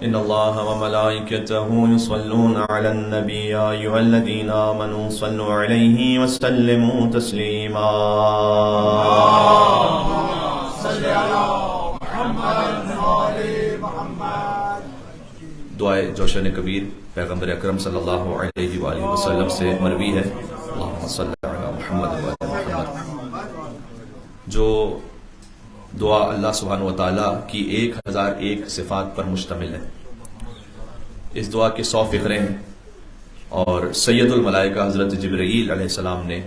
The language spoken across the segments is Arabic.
إن الله وملائكته يصلون على النبي يا أيها الذين آمنوا صلوا عليه وسلموا تسليما دعائے جوشن کبیر پیغمبر اکرم صلی اللہ علیہ وآلہ وسلم سے مروی ہے، اللہم صلی علی محمد وعلی محمد، جو دعا اللہ سبحانہ وتعالیٰ کی 1001 صفات پر مشتمل ہے۔ اس دعا کے 100 فقرے ہیں، اور سید الملائکہ حضرت جبرائیل علیہ السلام نے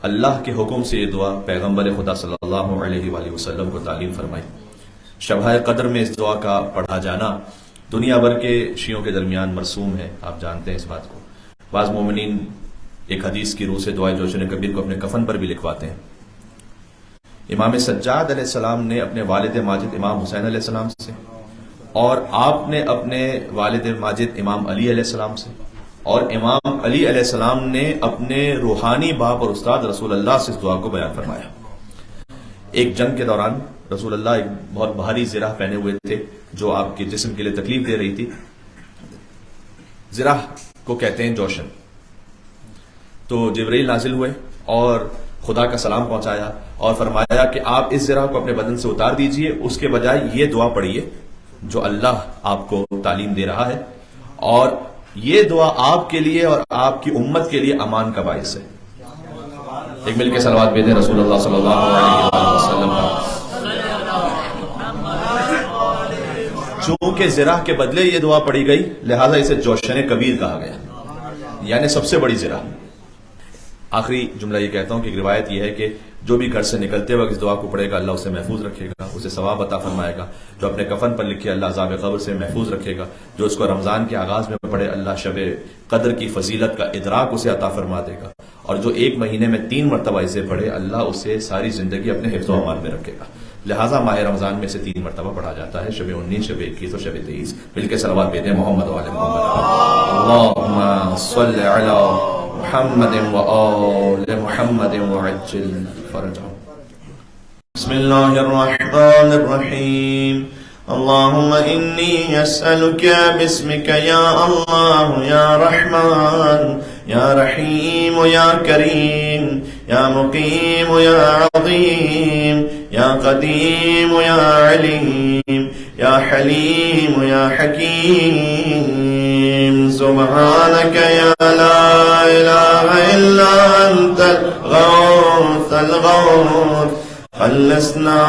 اللہ کے حکم سے یہ دعا پیغمبر خدا صلی اللہ علیہ وآلہ وسلم کو تعلیم فرمائی۔ شبہ قدر میں اس دعا کا پڑھا جانا دنیا بھر کے شیعوں کے درمیان مرسوم ہے، آپ جانتے ہیں اس بات کو۔ بعض مومنین ایک حدیث کی روح سے دعائے جوشن کبیر کو اپنے کفن پر بھی لکھواتے ہیں۔ امام سجاد علیہ السلام نے اپنے والد ماجد امام حسین علیہ السلام سے، اور آپ نے اپنے والد ماجد امام علی علیہ السلام سے، اور امام علی علیہ السلام نے اپنے روحانی باپ اور استاد رسول اللہ سے اس دعا کو بیان فرمایا۔ ایک جنگ کے دوران رسول اللہ ایک بہت بھاری زرہ پہنے ہوئے تھے جو آپ کے جسم کے لیے تکلیف دے رہی تھی۔ زرہ کو کہتے ہیں جوشن۔ تو جبرائیل نازل ہوئے اور خدا کا سلام پہنچایا اور فرمایا کہ آپ اس زرہ کو اپنے بدن سے اتار دیجئے، اس کے بجائے یہ دعا پڑھیے جو اللہ آپ کو تعلیم دے رہا ہے، اور یہ دعا آپ کے لیے اور آپ کی امت کے لیے امان کا باعث ہے۔ ایک مل کے صلوات بھیجیں رسول اللہ صلی اللہ علیہ وسلم پر۔ چونکہ زرہ کے بدلے یہ دعا پڑھی گئی لہذا اسے جوشن کبیر کہا گیا، یعنی سب سے بڑی زرہ۔ آخری جملہ یہ کہتا ہوں کہ ایک روایت یہ ہے کہ جو بھی گھر سے نکلتے وقت اس دعا کو پڑھے گا اللہ اسے محفوظ رکھے گا، اسے ثواب عطا فرمائے گا۔ جو اپنے کفن پر لکھے اللہ عذاب قبر سے محفوظ رکھے گا۔ جو اس کو رمضان کے آغاز میں پڑھے اللہ شب قدر کی فضیلت کا ادراک اسے عطا فرما دے گا، اور جو ایک مہینے میں 3 مرتبہ اسے پڑھے اللہ اسے ساری زندگی اپنے حفظ و امان میں رکھے گا۔ لہٰذا ماہ رمضان میں سے 3 مرتبہ پڑھا جاتا ہے، شب 19، شب 21 اور شب 23۔ مل کے صلوات بھیجیں محمد وعلی محمد۔ اللہم صل علی محمد وآل محمد وعجل فرجهم۔ بسم اللہ الرحمن الرحیم۔ اللہم انی اسألک باسمک یا اللہ یا رحمان یا رحیم یا کریم یا مقیم یا عظیم یا قدیم یا علیم یا حلیم یا حکیم، سبحانک یا لا الہ الا انت الغوث الغوث، خلصنا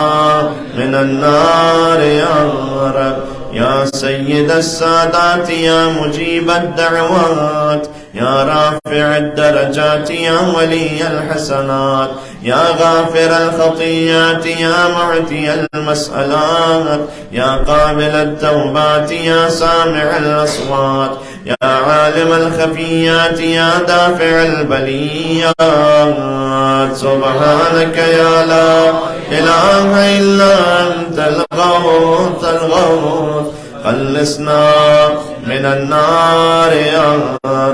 من النار یا رب یا سید السادات یا مجیب الدعوات یا رافع الدرجات یا ولی الحسنات یا غافر الخطیات یا معطی المسئلات یا قابل التوبات یا سامع الاصوات یا عالم الخفیات یا دافع البلیات، سبحانک یا لا الہ الا انت الغوث الغوث، خلصنا من النار یا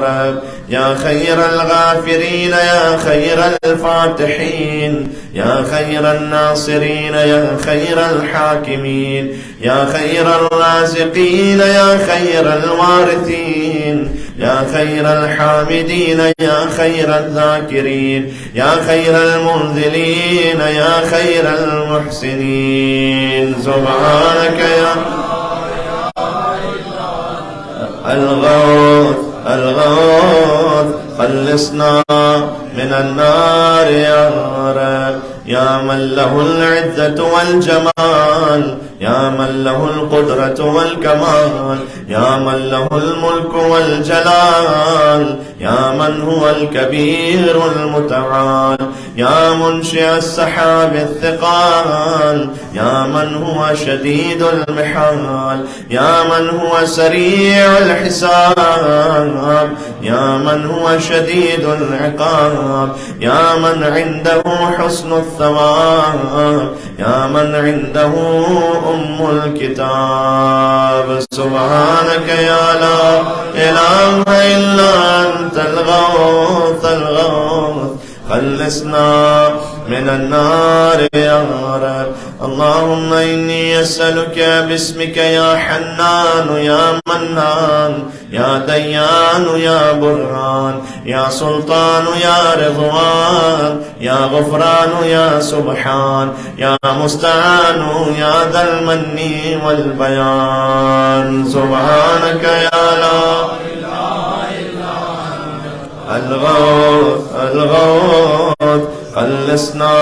رب یا خیر الغافرین یا خیر الفاتحین یا خیر الناصرین یا خیر الحاکمین یا خیر الرازقین یا خیر الوارثین یا خیر الحامدین یا خیر الذاکرین یا خیر المنزلین یا خیر المحسنین، سبحانک یا الغوث الغوث، خلصنا من النار یا رب یا من له العزة والجمال یا من له القدرة والكمال یا من له الملك والجلال یا من هو الكبير المتعال یا منشئ السحاب الثقال یا من هو شديد المحال یا من هو سريع الحساب یا من هو شديد العقاب یا من عنده حسن الثواب یا من عنده الكتاب، سبحانك يا لا إله إلا أنت الغوث الغوث، خلصنا من النار يا رب. اللهم إني أسألك باسمك يا حنان يا منان يا ديان يا برهان يا سلطان يا رضوان يا غفران يا سبحان يا مستعان يا ذا المن والبيان. سبحانك يا لا الغوث الغوث خلصنا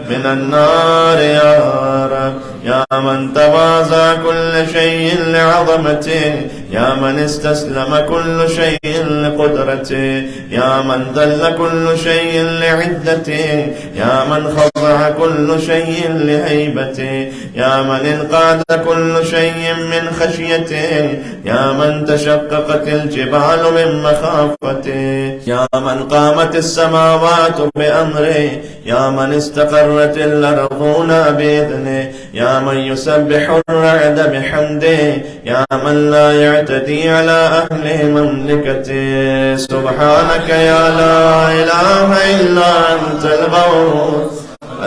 من النار يا رب. يا من تواضع كل شيء لعظمته يا من استسلم كل شيء لقدرته يا من ذل كل شيء لعدته يا من خضع كل شيء لهيبته يا من انقاد كل شيء من خشيته يا من تشققت الجبال من مخافته يا من قامت السماوات بأمره يا من استقرت الأرضون بإذنه يا من يسبح الرعد بحمده يا من لا يعتدي على أهل مملكته. سبحانك يا لا إله إلا أنت الغوث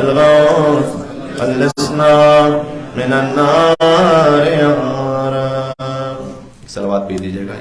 الغوث خلصنا من النار يا رب. सलवात भेज दीजिएगा।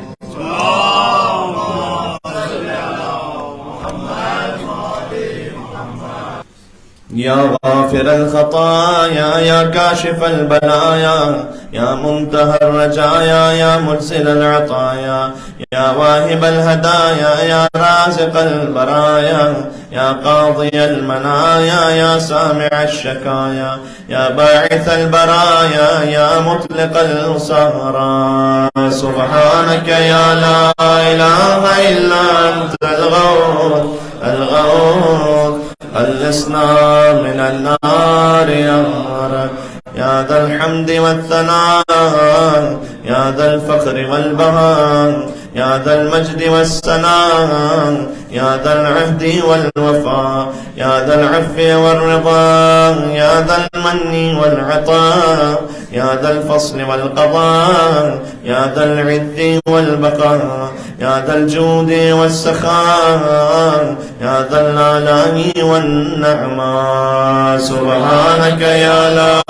يا غافر الخطايا يا كاشف البلايا يا منتهى الرجايا يا مرسل العطايا يا واهب الهدايا يا رازق البرايا يا قاضي المنايا يا سامع الشكايا يا باعث البرايا يا مطلق الأسارى. سبحانك يا لا إله إلا أنت الغوث الغوث خلصنا من النار يا رب. يا ذا الحمد والثناء يا ذا الفخر والبهاء يا ذا المجد والسناء يا ذا العهد والوفاء يا ذا العفو والرضا يا ذا المن والعطاء يا ذا الفصل والقضاء يا ذا العز والبقاء يا ذا الجود والسخاء يا ذا الآلاء والنعماء. سبحانك يا لا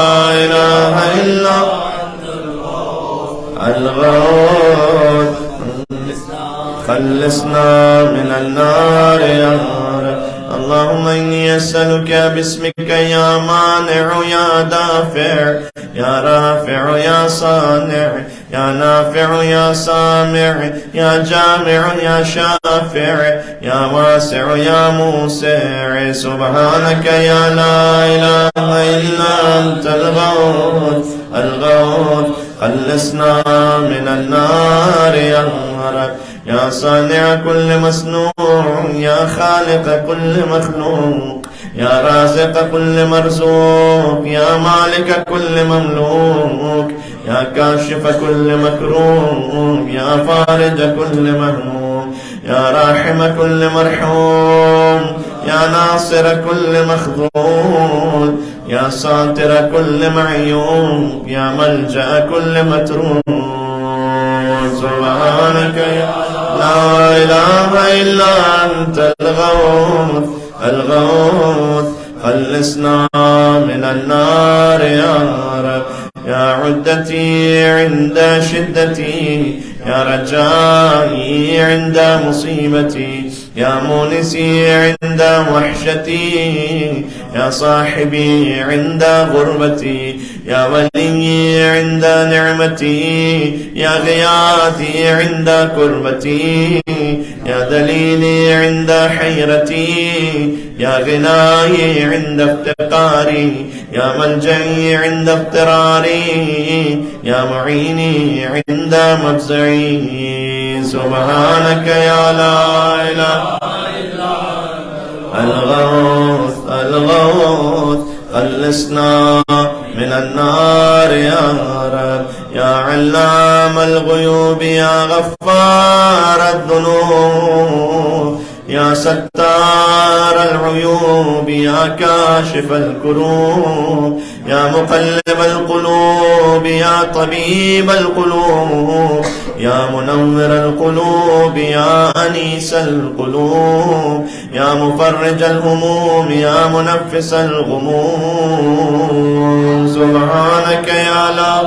إله إلا الغوث خلصنا من النار يا رب. اللهم إني أسألك باسمك يا مانع يا دافع يا رافع يا صانع يا نافع يا سامع يا جامع يا شافع يا واسع يا موسع. سبحانك يا لا إله إلا أنت الغوث الغوث خلصنا من النار يا رب. يا صانع كل مصنوع يا خالق كل مخلوق يا رازق كل مرزوق يا مالك كل مملوك يا كاشف كل مكروه يا فارج كل مهموم يا راحم كل مرحوم يا ناصر كل مخذول يا ساتر كل معيوب يا ملجأ كل متروك. سبحانك يا لا إله إلا أنت الغوث الغوث خلصنا من النار يا رب. يا عدتي عند شدتي يا رجائي عند مصيبتي يا مونسي عند وحشتي يا صاحبي عند غربتي يا ولي عند نعمتي يا غياثي عند كربتي يا دليلي عند حيرتي يا غناي عند افتقاري يا ملجئي عند اضطراري يا معيني عند مفزعي. سبحانك يا لا إله إلا الغوث الغوث خلصنا من النار يا رب. يا علام الغيوب يا غفار الذنوب يا ستار العيوب يا كاشف الكروب يا مقلب القلوب يا طبيب القلوب يا منور القلوب يا أنيس القلوب يا مفرج الهموم يا منفس الغموم. سبحانك يا لا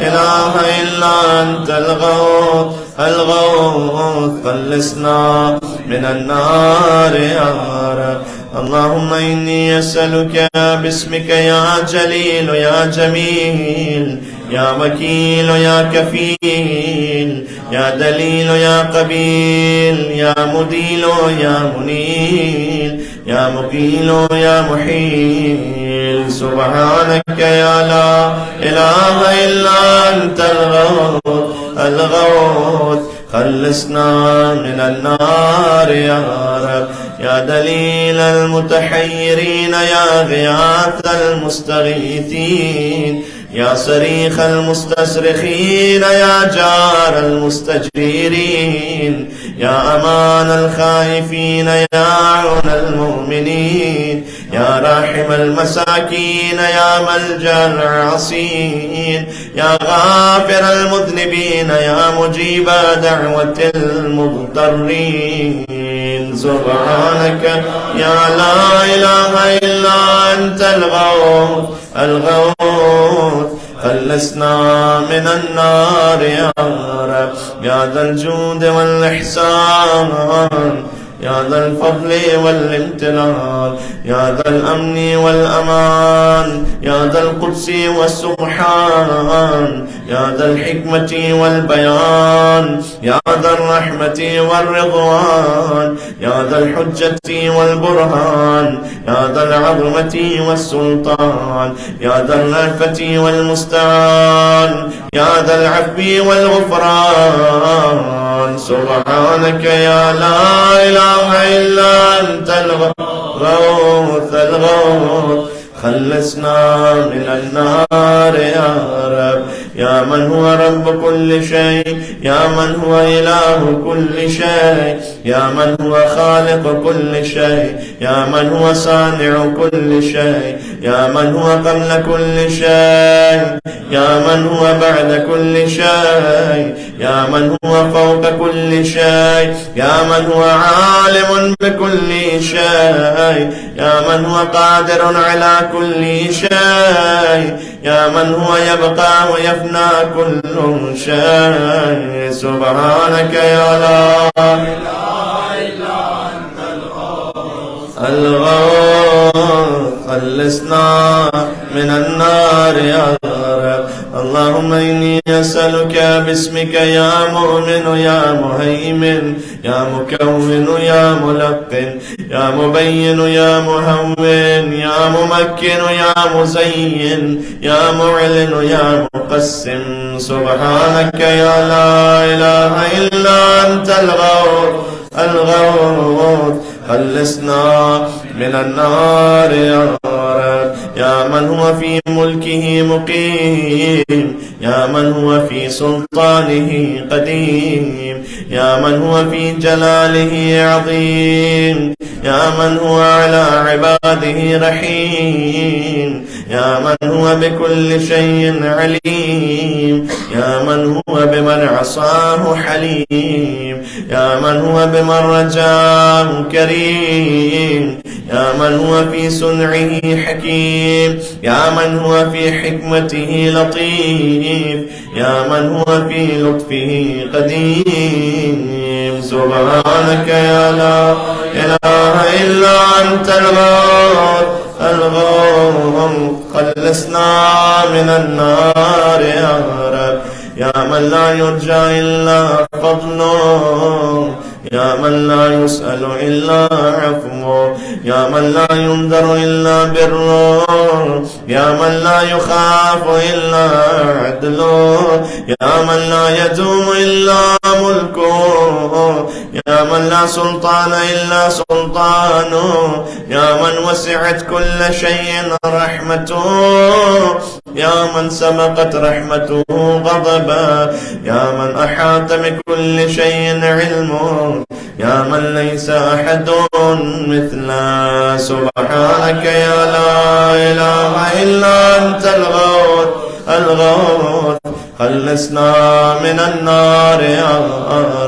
إله إلا أنت الغوث الغوث، خلصنا من النار يا رب. اللهم إني أسألك باسمك يا جليل يا جميل يا وكيل يا كفيل يا دليل يا قبيل يا مديل يا منيل يا مقيل يا محيل. سبحانك يا لا إله إلا أنت الغوث الغوث، خلصنا من النار يا رب. يا دليل المتحيرين يا غياث المستغيثين يا صريخ المستصرخين يا جار المستجيرين يا أمان الخائفين يا عون المؤمنين يا راحم المساكين يا ملجأ العاصين يا غافر المذنبين يا مجيب دعوة المضطرين. سبحانك يا لا إله إلا أنت الغوث الغوث، خلصنا من النار يا رب. يا ذا الجود والإحسان يا ذا الفضل والامتنان يا ذا الأمن والأمان يا ذا القدس والسبحان يا ذا الحكمة والبيان يا ذا الرحمة والرضوان يا ذا الحجة والبرهان يا ذا العظمة والسلطان يا ذا الرأفة والمستعان يا ذا العفو والغفران. سبحانك يا لا إله إلا أنت الغوث الغوث، خلصنا من النار يا رب. يا من هو رب كل شيء يا من هو إله كل شيء يا من هو خالق كل شيء يا من هو صانع كل شيء يا من هو قبل كل شيء يا من هو بعد كل شيء يا من هو فوق كل شيء يا من هو عالم بكل شيء يا من هو قادر على كل شيء يا من هو يبقى ويفنى كل شيء. سبحانك يا لا إله إلا أنت الغوث، خلصنا من النار يا رب. اللهم إني أسألك باسمك يا مؤمن يا مهيمن يا مكون يا ملقن يا مبين يا مهون يا ممكن يا مزين يا معلن يا مقسم. سبحانك يا لا إله إلا أنت الغوث الغوث، خلصنا من النار يا رب. يا من هو في ملكه مقيم يا من هو في سلطانه قديم يا من هو في جلاله عظيم يا من هو على عباده رحيم يا من هو بكل شيء عليم يا من هو بمن عصاه حليم يا من هو بمن رجاه كريم يا من هو في صنعه حكيم يا من هو في حكمته لطيف يا من هو في لطفه قديم. سبحانك يا لا إله إلا أنت الغوث الغوث، خلصنا من النار يا رب. يا من لا يرجى إلا فضله يا من لا يسأل إلا عفوه يا من لا ينذر إلا بره يا من لا يخاف إلا عدله يا من لا يدوم إلا ملكه يا من لا سلطان إلا سلطانه يا من وسعت كل شيء رحمته يا من سبقت رحمته غضبا يا من أحاط بكل شيء علمه يا من ليس أحد مثله. سبحانك يا لا إله إلا أنت الغوث الغوث، خلصنا من النار يا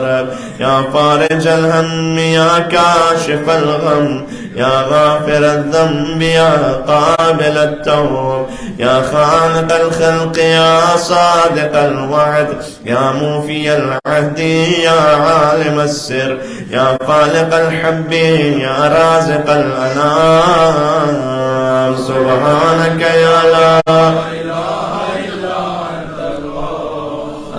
رب. يا فارج الهم يا كاشف الغم يا غافر الذنب يا قابل التوب يا خالق الخلق يا صادق الوعد يا موفي العهد يا عالم السر يا خالق الحب يا رازق الأنام. سبحانك يا لا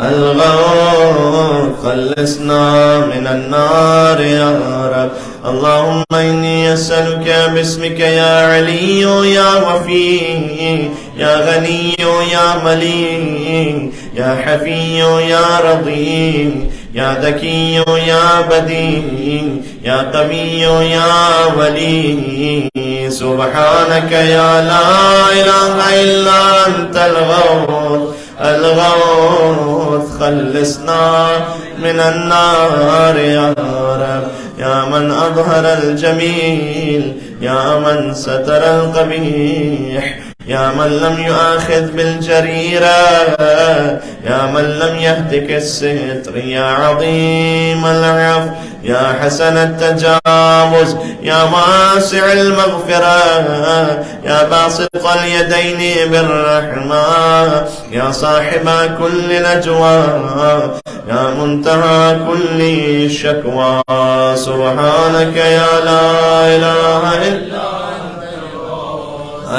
الغوث خلصنا من النار يا رب. اللهم إني أسألك باسمك يا علي يا وفي يا غني يا مليء يا حفي يا رضي يا ذكي يا بديع يا قوي يا ولي. سبحانك يا لا إله إلا أنت الغوث خلصنا من النار يا رب. يا من أظهر الجميل يا من ستر القبيح يا من لم يؤاخذ بالجريرة يا من لم يهتك الستر يا عظيم العفو يا حسن التجاوز يا واسع المغفرة يا باسط اليدين بالرحمة يا صاحب كل نجوى يا منتهى كل شكوى. سبحانك يا لا إله إلا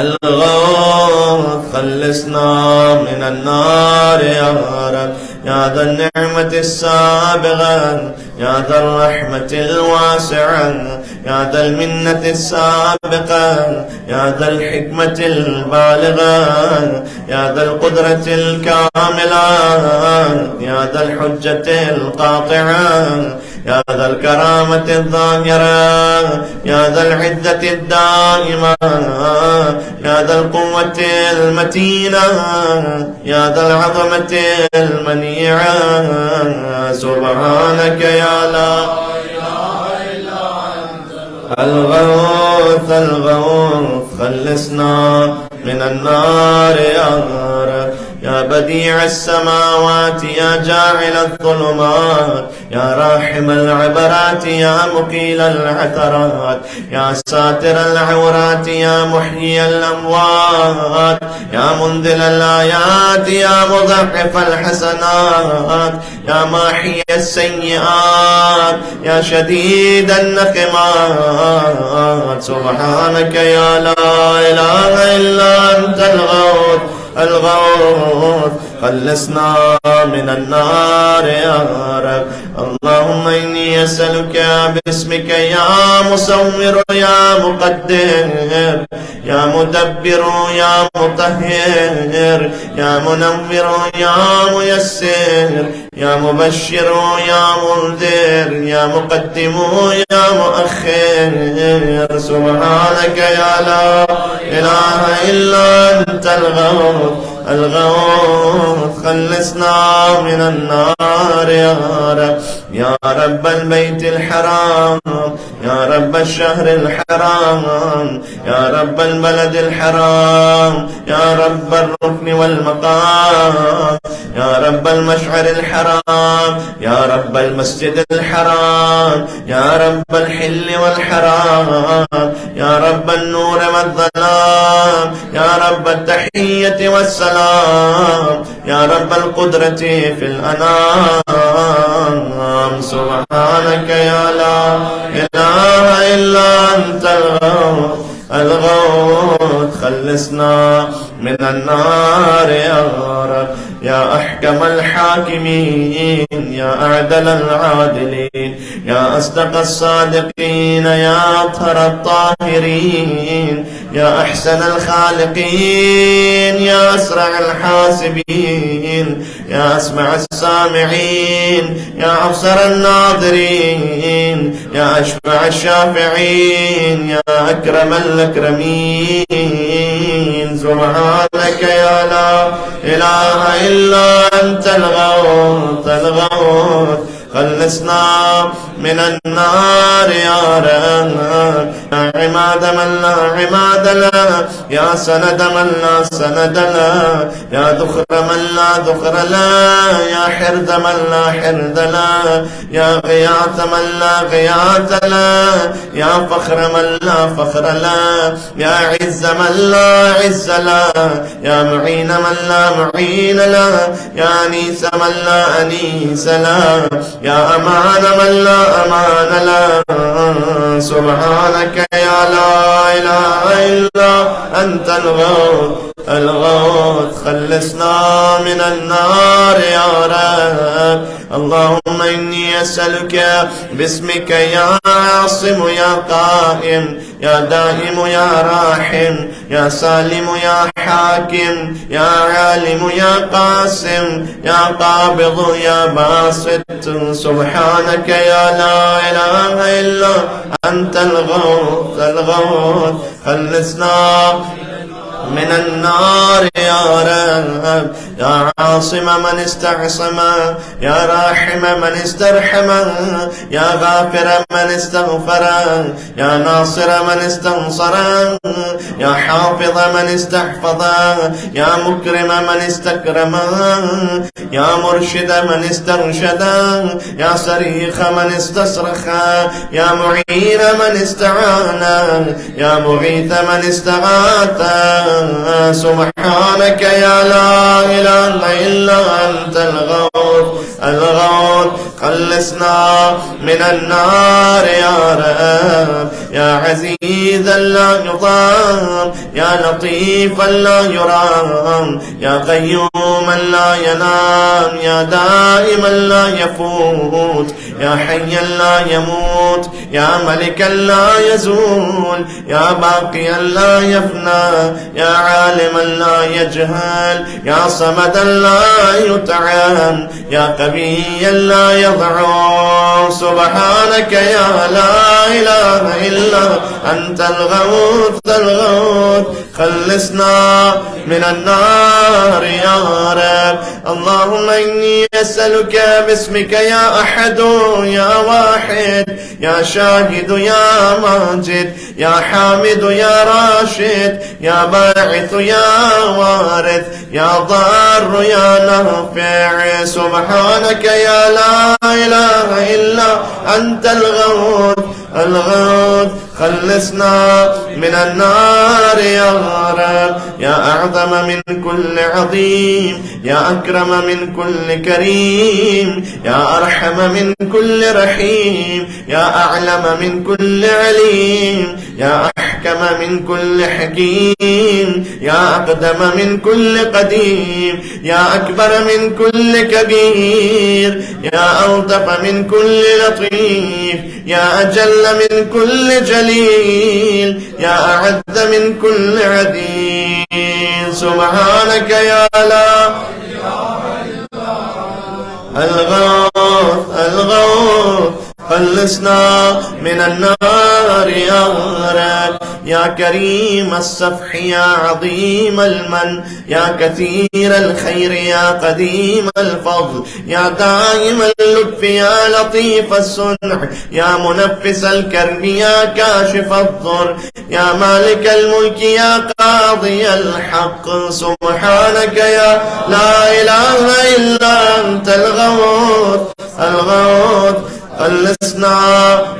الغوث خلصنا من النار يا رب. يا ذا النعمة السابغة يا ذا الرحمة الواسعة يا ذا المنة السابقة يا ذا الحكمة البالغة يا ذا القدرة الكاملة يا ذا الحجة القاطعة يا ذا الكرامة الظاهرة يا ذا العزة الدائمة يا ذا القوة المتينة يا ذا العظمة المنيعة. سبحانك يا لا إله إلا أنت الغوث خلصنا من النار يا رب. يا بديع السماوات يا جاعل الظلمات يا راحم العبرات يا مقيل العثرات يا ساتر العورات يا محيي الأموات يا منزل الآيات يا مضاعف الحسنات يا ماحي السيئات يا شديد النقمات. سبحانك يا لا إله إلا أنت الغوث خلصنا من النار يا رب. اللهم إني أسألك باسمك يا مصور يا مقدر يا مدبر يا مطهر يا منور يا ميسر يا مبشر يا منذر يا مقدم يا مؤخر. سبحانك يا لا إله إلا أنت الغوث خلصنا من النار يا رب. يا رب البيت الحرام يا رب الشهر الحرام يا رب البلد الحرام يا رب الركن والمقام يا رب المشعر الحرام يا رب المسجد الحرام يا رب الحل والحرام يا رب النور والظلام يا رب التحية والسلام يا رب القدرة في الأنام. سبحانك يا لا إله إلا أنت الغوث خلصنا من النار يا رب. يا أحكم الحاكمين يا أعدل العادلين يا أصدق الصادقين يا أطهر الطاهرين يا أحسن الخالقين يا أسرع الحاسبين يا أسمع السامعين يا أبصر الناظرين يا أشفع الشافعين يا أكرم الأكرمين. سبحانك يا لا إله إلا أنت الغوث خلصنا من النار يا رب. يا عماد من لا عماد له، يا سند من لا سند له، يا ذخر من لا ذخر له، يا حرد من لا حرد له، يا غياث من لا غياث له، يا فخر من لا فخر له، يا عز من لا عز له، يا معين من لا معين له، يا أنيس من لا أنيس له، يا أمان من لا أمان له. سبحانك يا لا إله إلا أنت الغوث الغوث، خلصنا من النار يا رب. اللهم إني أسألك باسمك يا عاصم يا قائم يا دائم يا راحم يا سالم يا حاكم يا عالم يا قاسم يا قابض يا باسط. سبحانك يا لا إله إلا أنت الغوث الغوث، خلصنا من النار يا رب. يا عاصم من استعصم، يا راحم من استرحم، يا غافر من استغفر، يا ناصر من استنصر، يا حافظ من استحفظ، يا مكرم من استكرم، يا مرشد من استرشد، يا صريخ من استصرخ، يا معين من استعان، يا مغيث من استغاث. سبحانك يا لا إله إلا أنت الغوث الغوث، خلصنا من النار يا رب. يا عزيزا لا يضام، يا لطيفا لا يرام، يا قيوما لا ينام، يا دائما لا يفوت، يا حيا لا يموت، يا ملكا لا يزول، يا باقيا لا يفنى، يا عالما لا يجهل، يا صمدا لا يطعم، يا قويا لا يضعف. سبحانك يا لا إله إلا أنت الغوث الغوث، خلصنا من النار يا رب. اللهم إني أسألك باسمك يا أحد يا واحد، يا شاهد يا ماجد، يا حامد يا راشد، يا باعث يا وارث، يا ضار يا نافع. سبحانك يا لا إله إلا أنت الغوث الغوث، خلصنا من النار يا رب. يا أعظم من كل عظيم، يا أكرم من كل كريم، يا أرحم من كل رحيم، يا أعلم من كل عليم، يا أحكم من كل حكيم، يا أقدم من كل قديم، يا أكبر من كل كبير، يا ألطف من كل لطيف، يا أجل من كل جليل، يا أعز من كل عديل. سبحانك يا لا الغوث الغوث، خلصنا من النار يا رب. يا كريم الصفح يا عظيم المن، يا كثير الخير يا قديم الفضل، يا دائم اللطف يا لطيف الصنع، يا منفس الكرب يا كاشف الضر، يا مالك الملك يا قاضي الحق. سبحانك يا لا إله إلا أنت الغوث الغوث، خلصنا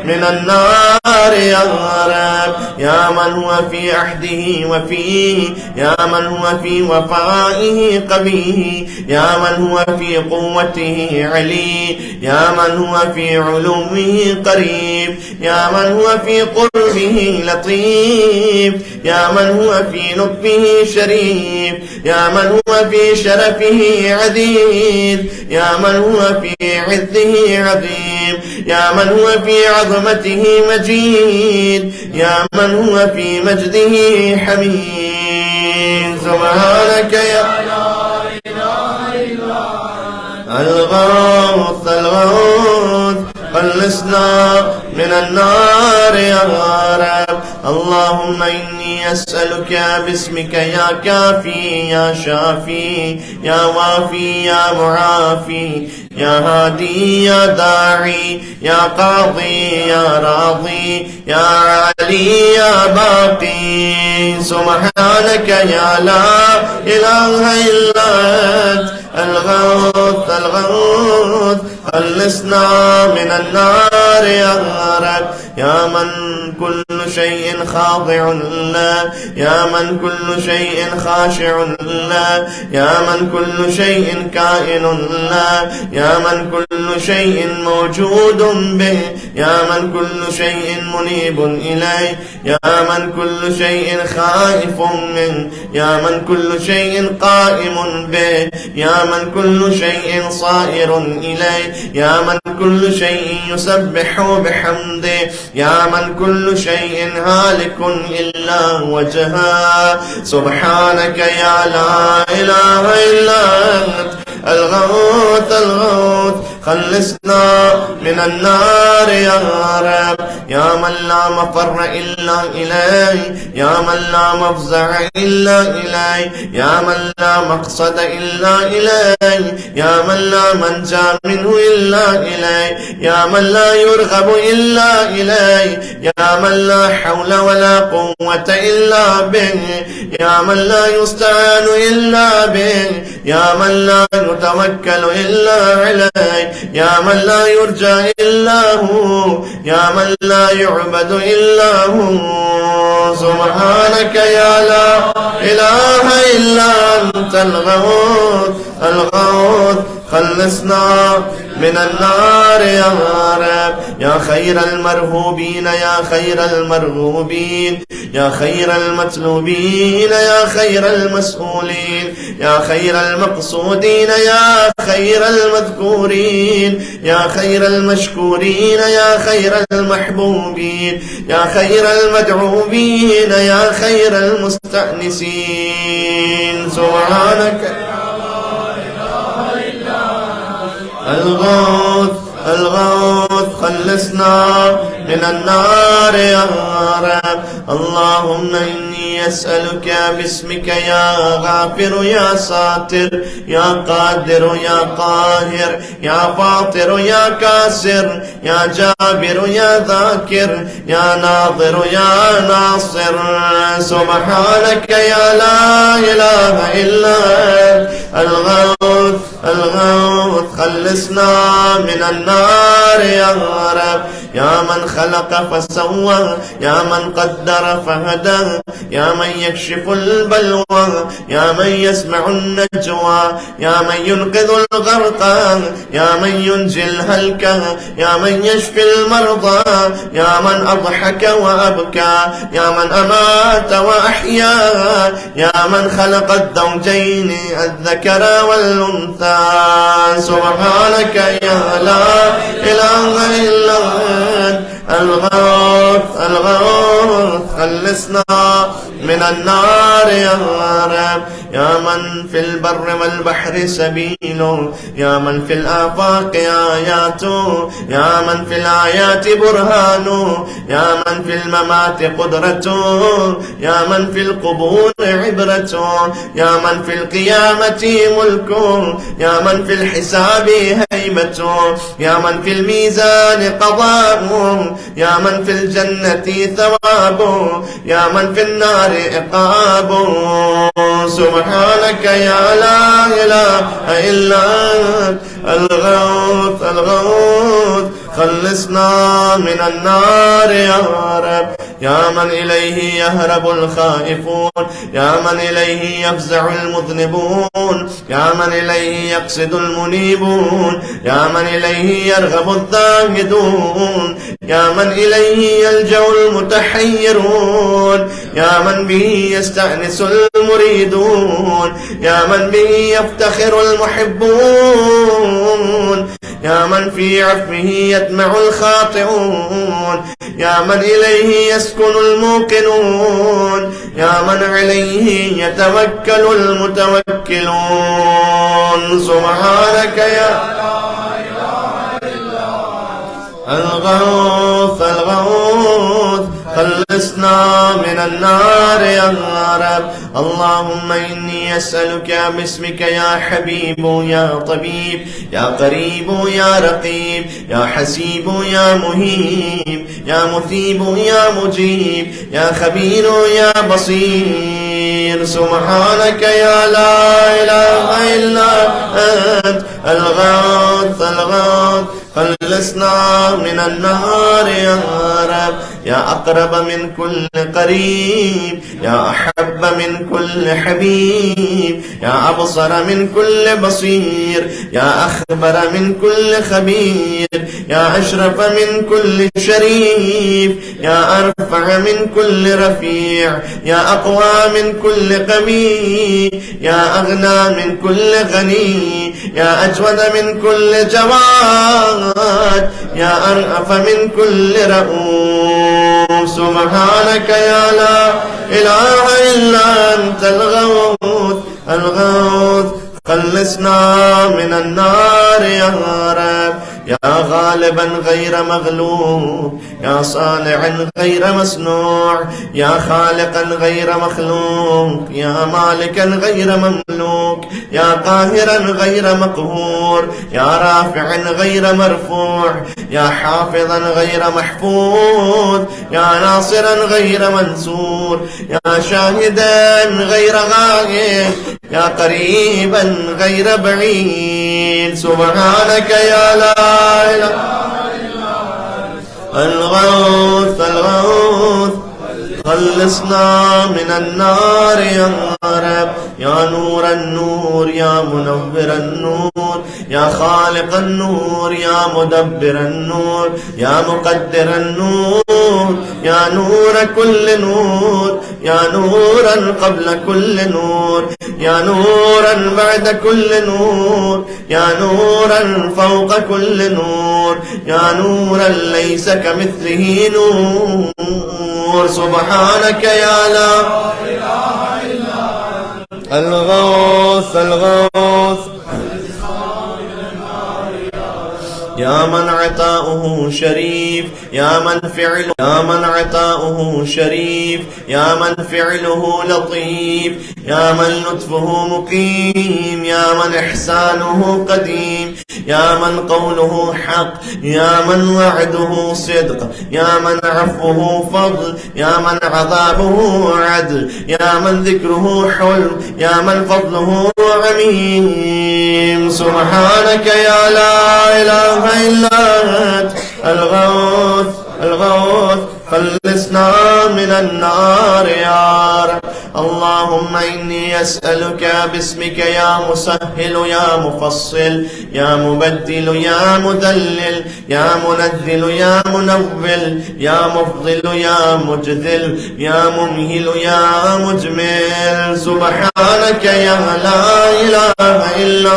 من النار يا رب. يا من هو في عهده وفيه، يا من هو في وفائه قوي، يا من هو في قوته علي، يا من هو في علومه قريب، يا من هو في قربه لطيف، يا من هو في لطفه شريف، يا من هو في شرفه عزيز، يا من هو في عزه عظيم، يا من هو في عظمته مجيد، يا من هو في مجده حميد. سبحانك يا الغوث الغوث، خلصنا من النار يا رب. الله اللهم إني أسألك باسمك يا كافي يا شافي يا وافي يا معافي يا هادي يا داعي يا قاضي يا راضي يا علي يا باقي سبحانك يا لا إله إلا أنت الغوث الغوث خلصنا من النار يا رب يا من كل شيء خاضع له يا من كل شيء خاشع له يا من كل شيء كائن له يا من كل شيء موجود به يا من كل شيء منيب إليه يا من كل شيء خائف منه يا من كل شيء قائم به يا من كل شيء صائر إليه يا من كل شيء يسبح بحمده يا من كل شيء هالك إلا وجهه سبحانك يا لا إله إلا أنت الغوث الغوث خلصنا من النار يا رب يا من لا مفر إلا إليه يا من لا مفزع إلا إليه يا من لا مقصد إلا إليه يا من لا منجا منه إلا إليه يا من لا يرغب إلا إليه يا من لا حول ولا قوة إلا به يا من لا يستعان إلا به يا من لا يتوكل إلا عليه يا من لا يرجى إلا هو يا من لا يعبد إلا هو سبحانك يا لا إله إلا أنت الغوث الغوث خلصنا من النار يا رب يا خير المرهوبين يا خير المرغوبين يا خير المطلوبين يا خير المسؤولين يا خير المقصودين يا خير المذكورين يا خير المشكورين يا خير المحبوبين يا خير المدعوبين يا خير المستأنسين سبحانك الغوث الغوث خلصنا من النار يا رب اللهم إني أسألك باسمك يا غافر يا ساتر يا قادر يا قاهر يا فاطر يا كاسر يا جابر يا ذاكر يا ناظر يا ناصر سبحانك يا لا إله إلا أنت الغوث الغوث خلصنا من النار يا رب يا من خلق فسوى يا من قدر فهدى يا من يكشف البلوى يا من يسمع النجوى يا من ينقذ الغرق يا من ينجي الهلكة يا من يشفي المرضى يا من أضحك وأبكى يا من أمات وأحيا يا من خلق الزوجين الذكر والأنثى سبحانك يا لا إله إلا أنت الغوث الغوث خلصنا من النار يا رب يا من في البر والبحر سبيل يا من في الآفاق آيات يا من في الآيات برهان يا من في الممات قدرة يا من في القبور عبرة يا من في القيامة ملك يا من في الحساب هيبة يا من في الميزان قضاء يا من في الجنة ثواب يا من في النار عقاب سبحانك يا لا إله إلا أنت الغوث الغوث خلصنا من النار يا رب يا من إليه يهرب الخائفون يا من إليه يفزع المذنبون يا من إليه يقصد المنيبون يا من إليه يرغب الزاهدون يا من إليه يلجأ المتحيرون يا من به يستأنس المريدون يا من به يفتخر المحبون يا من في عفوه يدمع الخاطئون يا من إليه يسكن الموقنون يا من عليه يتوكل المتوكلون سبحانك يا الغوث الغوث خلصنا من النار يا رب. اللهم إني أسألك باسمك يا حبيب يا طبيب يا قريب يا رقيب يا حسيب يا مهيب يا مثيب يا مجيب يا خبير يا بصير. سبحانك يا لا إله إلا أنت الغوث الغوث. خلصنا من النار يا رب. يا أقرب من كل قريب يا أحب من كل حبيب يا أبصر من كل بصير يا أخبر من كل خبير يا أشرف من كل شريف يا أرفع من كل رفيع يا أقوى من كل قوي يا أغنى من كل غني يا أجود من كل جواد يا أرأف من كل رؤوف. سبحانك يا لا إله إلا أنت الغوث الغوث. خلصنا من النار يا رب. يا غالبا غير مغلوب يا صانعا غير مصنوع يا خالقا غير مخلوق يا مالكا غير مملوك يا قاهرا غير مقهور يا رافعا غير مرفوع يا حافظا غير محفوظ يا ناصرا غير منصور يا شاهدا غير غائب يا قريبا غير بعيد. سبحانك يا لا إله إلا الغوث الغوث. خلصنا من النار يا رب. يا نور النور يا منور النور يا خالق النور يا مدبر النور يا مقدر النور يا نور كل نور يا نورا قبل كل نور يا نورا بعد كل نور يا نورا فوق كل نور يا نورا ليس كمثله نور. سبحانك يا لا إله إلا الغوث الغوث. يا من عطاؤه شريف يا من عطاؤه شريف يا من فعله لطيف يا من لطفه مقيم يا من إحسانه قديم يا من قوله حق يا من وعده صدق يا من عفوه فضل يا من عذابه عدل يا من ذكره حلم يا من فضله عميم. سبحانك يا لا إله إلا أنت الغوث الغوث. خلصنا من النار يا رب. اللهم إني أسألك باسمك يا مسهل يا مفصل يا مبدل يا مدلل يا منزل يا منول يا مفضل يا مجذل يا ممهل يا مجمل. سبحانك يا لا إله إلا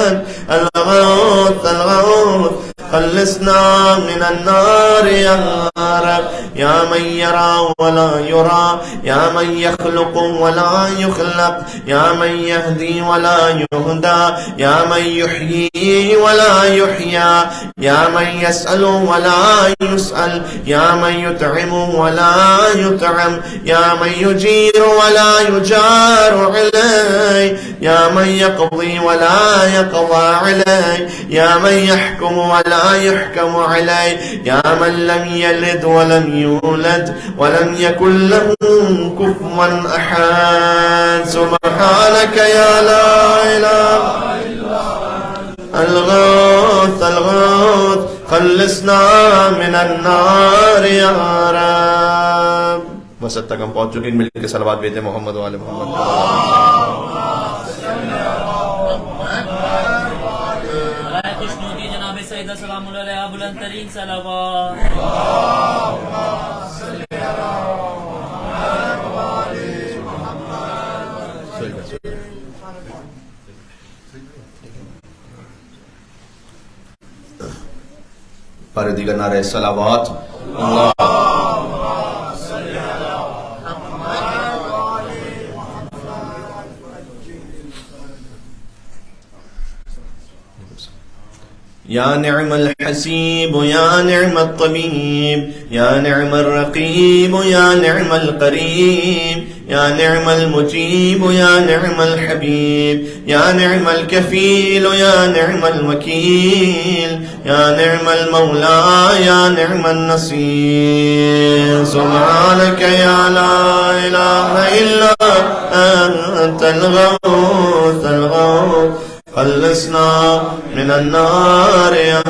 أنت الغوث الغوث. خلصنا من النار يا رب. يا من يرى ولا يرى يا من يخلق ولا يخلق يا من يهدي ولا يهدى يا من يحيي ولا يحيى يا من يسأل ولا يسأل يا من يطعم ولا يطعم يا من يجير ولا يجار عليه يا من يقضي ولا يقضى عليه يا من يحكم ولا يحكم عليه يا من لم يلد ولم يولد ولم يكن له كفوا أحد. سبحانك يا لا إله إلا الغوث الغوث. خلصنا من النار يا رب. बस अब तक हम पहुंच चुके हैं. मिलकर सलवात भेजे मोहम्मद वाले मोहम्मद. पर दीगर नारे सलावात يا نعم الحسيب يا نعم الطبيب يا نعم الرقيب يا نعم القريب يا نعم المجيب يا نعم الحبيب يا نعم الكفيل يا نعم الوكيل يا نعم المولى يا نعم النصير. سبحانك يا لا إله إلا أنت الغوث الغوث خلصنا من النار يا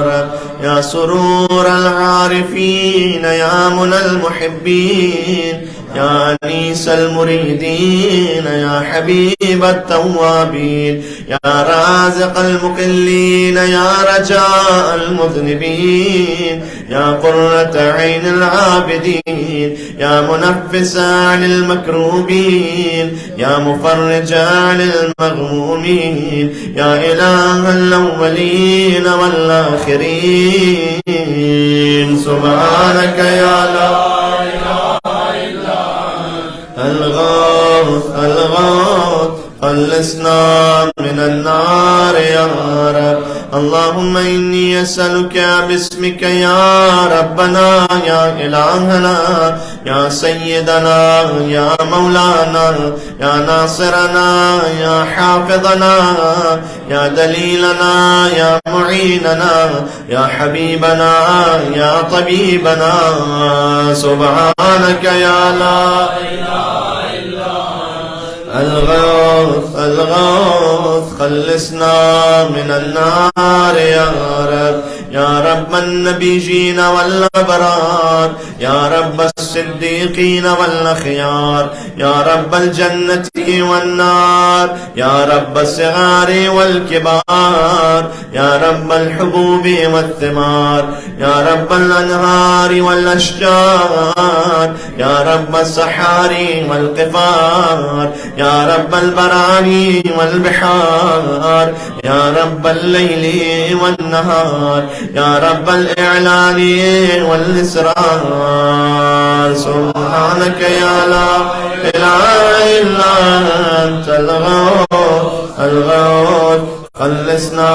رب. يا سرور العارفين يا منى المحبين يا أنيس المريدين يا حبيب التوابين يا رازق المقلين يا رجاء المذنبين يا قرة عين العابدين يا منفس عن المكروبين يا مفرج عن المغمومين يا إله الأولين والآخرين. سبحانك يا لا الغوث الغوث خلصنا من النار يا رب. اللهم إني أسألك باسمك يا ربنا يا إلهنا يا سيدنا يا مولانا يا ناصرنا يا حافظنا يا دليلنا يا معيننا يا حبيبنا يا طبيبنا. سبحانك يا لا الغوث الغوث خلصنا من النار يا رب. يا رب النبيين والأبرار يا رب الصديقين والأخيار يا رب الجنة والنار يا رب الصغار والكبار يا رب الحبوب والثمار يا رب الأنهار والأشجار يا رب الصحاري والقفار يا رب البراري والبحار يا رب الليل والنهار يا رب الإعلان والإسرار. سبحانك يا لا إله إلا أنت الغوث الغوث خلصنا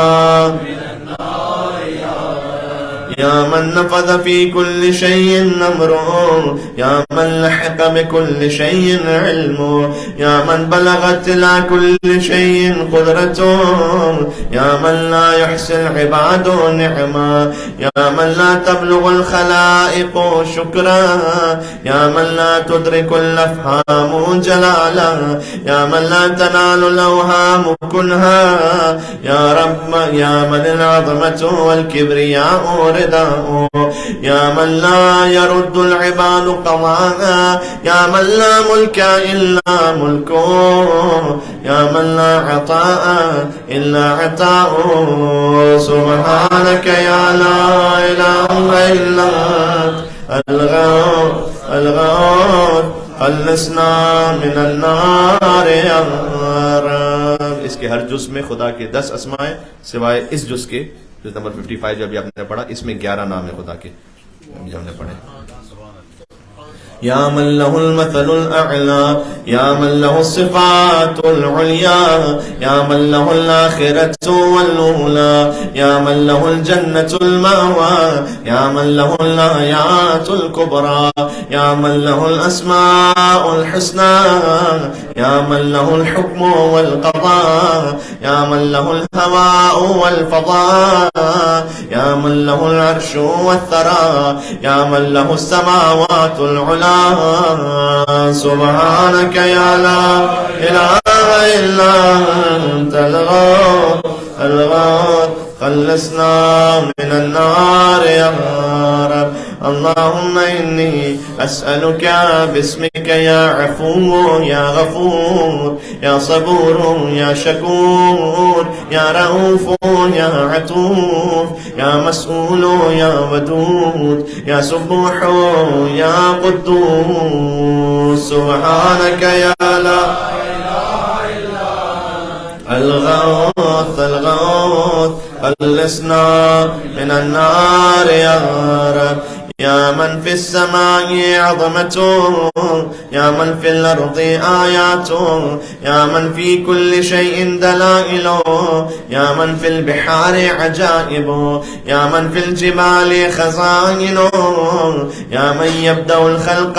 يا من نفذ في كل شيء أمره يا من لحق بكل شيء علمه يا من بلغت إلى كل شيء قدرته يا من لا يحصي العباد نعما يا من لا تبلغ الخلائق شكرا يا من لا تدرك الأفهام جلالا يا من لا تنال الأوهام كنها يا رب يا من العظمة والكبرياء يا من لا يرد العباد قضاء يا من لا ملك إلا ملكه يا من لا عطاء إلا عطاؤه. سبحانك يا لا إله إلا الغوث الغوث خلصنا من النار या रब. इसके हर जुज़ में खुदा के 10 अस्माएं सिवाय इस जुज़ के जो नंबर 55 जो अभी आपने पढ़ा इसमें 11 नाम है खुदा के अभी हमने पढ़े. يا من له المثل الأعلى يا من له الصفات العليا يا من له الآخرة والأولى يا من له الجنة المأوى يا من له الآيات الكبرى يا من له الأسماء الحسنى يا من له الحكم والقضاء يا من له الهواء والفضاء يا من له العرش والثرى يا من له السماوات العلى. سبحانك يا لا إله إلا أنت الغوث الغوث خلصنا من النار يا رب. اللهم إني أسألك باسمك يا عفو يا غفور يا صبور يا شكور يا رؤوف يا عطوف يا مسؤول يا ودود يا سبوح يا قدوس. سبحانك يا لا الغوث الغوث خلصنا من النار يا رب. يا من في السماء عظمته، يا من في الأرض آياته، يا من في كل شيء دلائله، يا من في البحار عجائبه، يا من في الجبال خزائنه، يا من يبدأ الخلق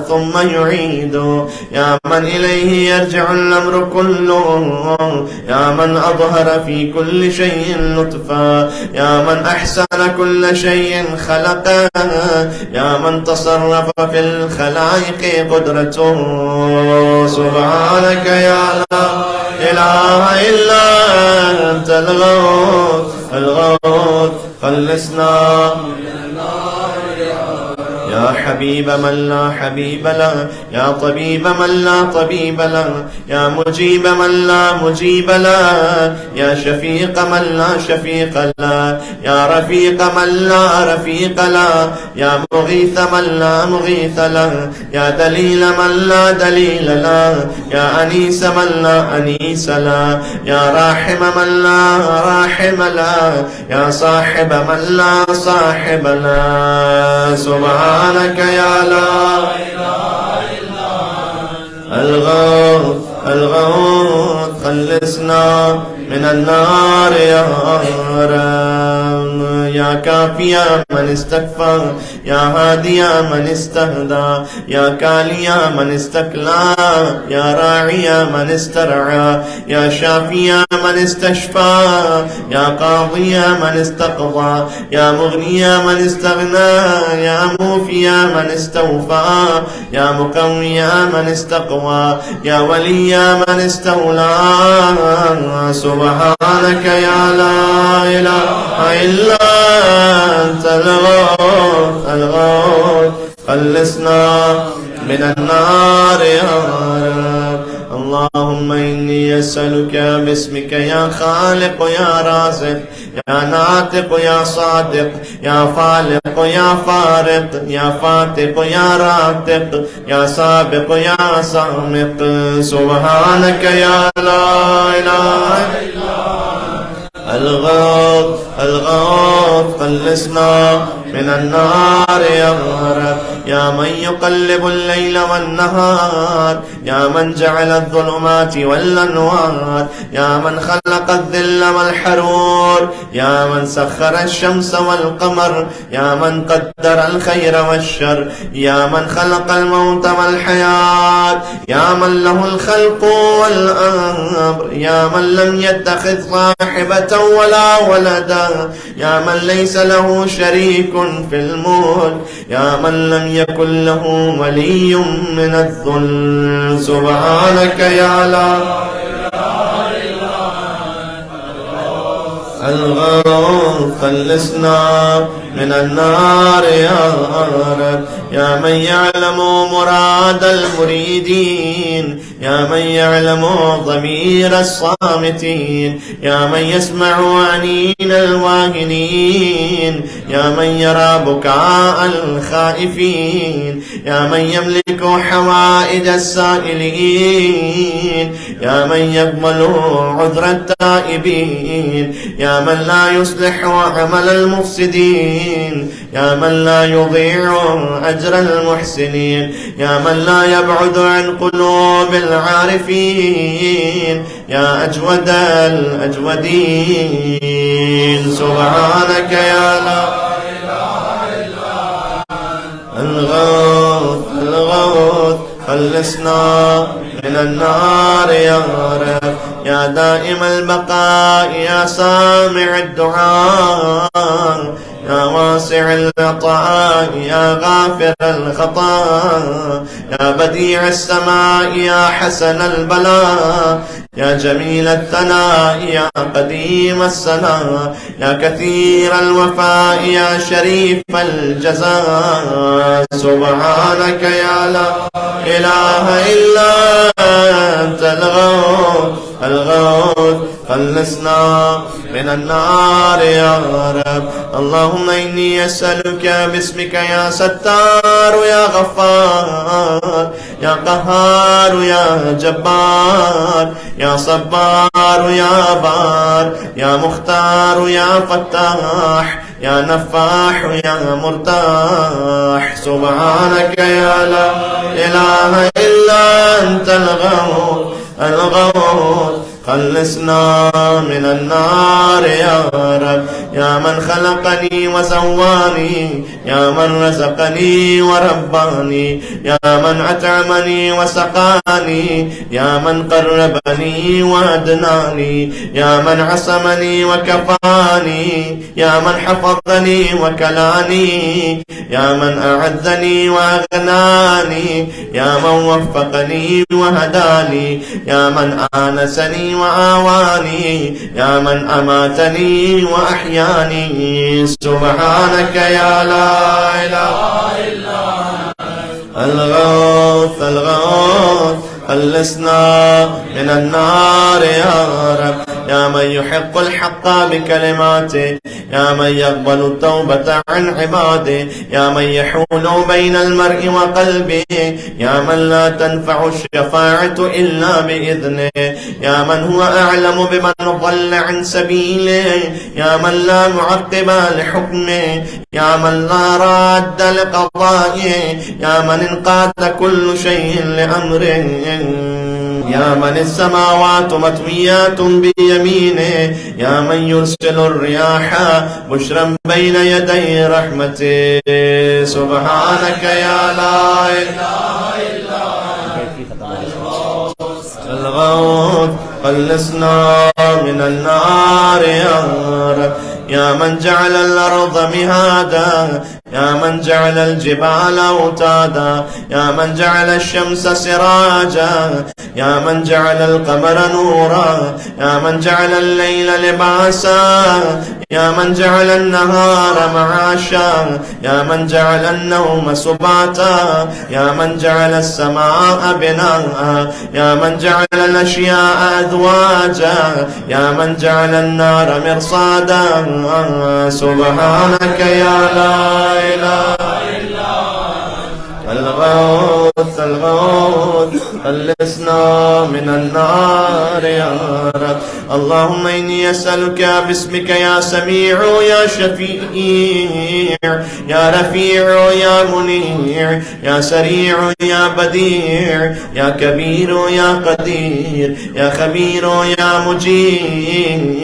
ثم يعيده، يا من إليه يرجع الأمر كله، يا من أظهر في كل شيء لطفا، يا من أحسن كل شيء خلقه، يا من تصرف في الخلائق قدرته. سبحانك يا لا إله إلا أنت الغوث الغوث، خلصنا يا حبيب من لا حبيب له، يا طبيب من لا طبيب له، يا مجيب من لا مجيب له، يا شفيق من لا شفيق له، يا رفيق من لا رفيق له، يا مغيث من لا مغيث له، يا دليل من لا دليل له، يا أنيس من لا أنيس له، يا راحم من لا راحم له، يا صاحب من لا صاحب له. سبحانك يا لا إله إلا الغوث الغوث، خلصنا من النار يا رب. يا كافي من استكفى، يا هادي من استهدى، يا كالي من استكلى، يا راعي من استرعى، يا شافي من استشفى، يا قاضي من استقضى، يا مغني من استغنى، يا موفي من استوفى، يا مقوي من استقوى، يا ولي من استولى. سبحانك يا لا إله إلا أنت الغوث الغوث، خلصنا من النار يا رب. اللهم إني أسألك باسمك يا خالق يا رازق يا ناطق يا صادق يا خالق يا فارق يا فاتق يا راتق يا سابق يا سامق. سبحانك يا لا إله إلا الغوث الغوث، خلصنا من النار يا رب. يا من يقلب الليل والنهار، يا من جعل الظلمات والأنوار، يا من خلق الذل والحرور، يا من سخر الشمس والقمر، يا من قدر الخير والشر، يا من خلق الموت والحياة، يا من له الخلق والأمر، يا من لم يتخذ صاحبة ولا ولدا، يا من ليس له شريك في الملك، يا من لم يكن له ولي من الذل. سبحانك يا لا إله إلا الغوث، خلصنا من النار يا رب. يا من يعلم مراد المريدين، يا من يعلم ضمير الصامتين، يا من يسمع عنين الواهنين، يا من يرى بكاء الخائفين، يا من يملك حوائج السائلين، يا من يقبل عذر التائبين، يا من لا يصلح عمل المفسدين، يا من لا يضيع أجر المحسنين، يا من لا يبعد عن قلوب العارفين، يا أجود الأجودين. سبحانك يا لا إله إلا الغوث الغوث، خلصنا من النار يا رب. يا دائم البقاء، يا سامع الدعاء، يا واسع العطاء، يا غافر الخطا، يا بديع السماء، يا حسن البلاء، يا جميل الثناء، يا قديم السناء، يا كثير الوفاء، يا شريف الجزاء. سبحانك يا لا إله إلا أنت الغوث الغوث، خلصنا من النار يا رب. اللهم إني أسألك باسمك يا ستار يا غفار يا قهار يا جبار يا صبار يا بار يا مختار يا فتاح يا نفاح يا مرتاح. سبحانك يا لا إله إلا أنت الغوث الغوث، خلصنا من النار يا رب. يا من خلقني وسواني، يا من رزقني ورباني، يا من أطعمني وسقاني، يا من قربني وأدناني، يا من عصمني وكفاني، يا من حفظني وكلاني، يا من أعزني وأغناني، يا من وفقني وهداني، يا من آنسني وآواني، يا من أماتني وأحياني. سبحانك يا لا إله إلا أنت الغوث الغوث، خلصنا من النار يا رب. يا من يحق الحق بكلماته، يا من يقبل التوبة عن عباده، يا من يحول بين المرء وقلبه، يا من لا تنفع الشفاعة إلا بإذنه، يا من هو أعلم بمن ضل عن سبيله، يا من لا معقب لحكمه، يا من لا راد لقضائه، يا من انقاد كل شيء لأمره، يا من السماوات مطويات بيمينه، يا من يرسل الرياح بشرا بين يدي رحمته. سبحانك يا لا إله إلا أنت الغوث، خلصنا من النار يا رب. يا من جعل الأرض مهادا، يا من جعل الجبال أوتادا، يا من جعل الشمس سراجا، يا من جعل القمر نورا، يا من جعل الليل لباسا، يا من جعل النهار معاشا، يا من جعل النوم سباتا، يا من جعل السماء بناء، يا من جعل الأشياء أزواجا، يا من جعل النار مرصادا. سبحانك يا لا إله إلا أنت الغوث الغوث، خلصنا من النار يا رب. اللهم إني أسألك باسمك يا سميع يا شفيع يا رفيع يا منيع يا سريع يا بديع يا كبير يا قدير يا خبير يا مجير.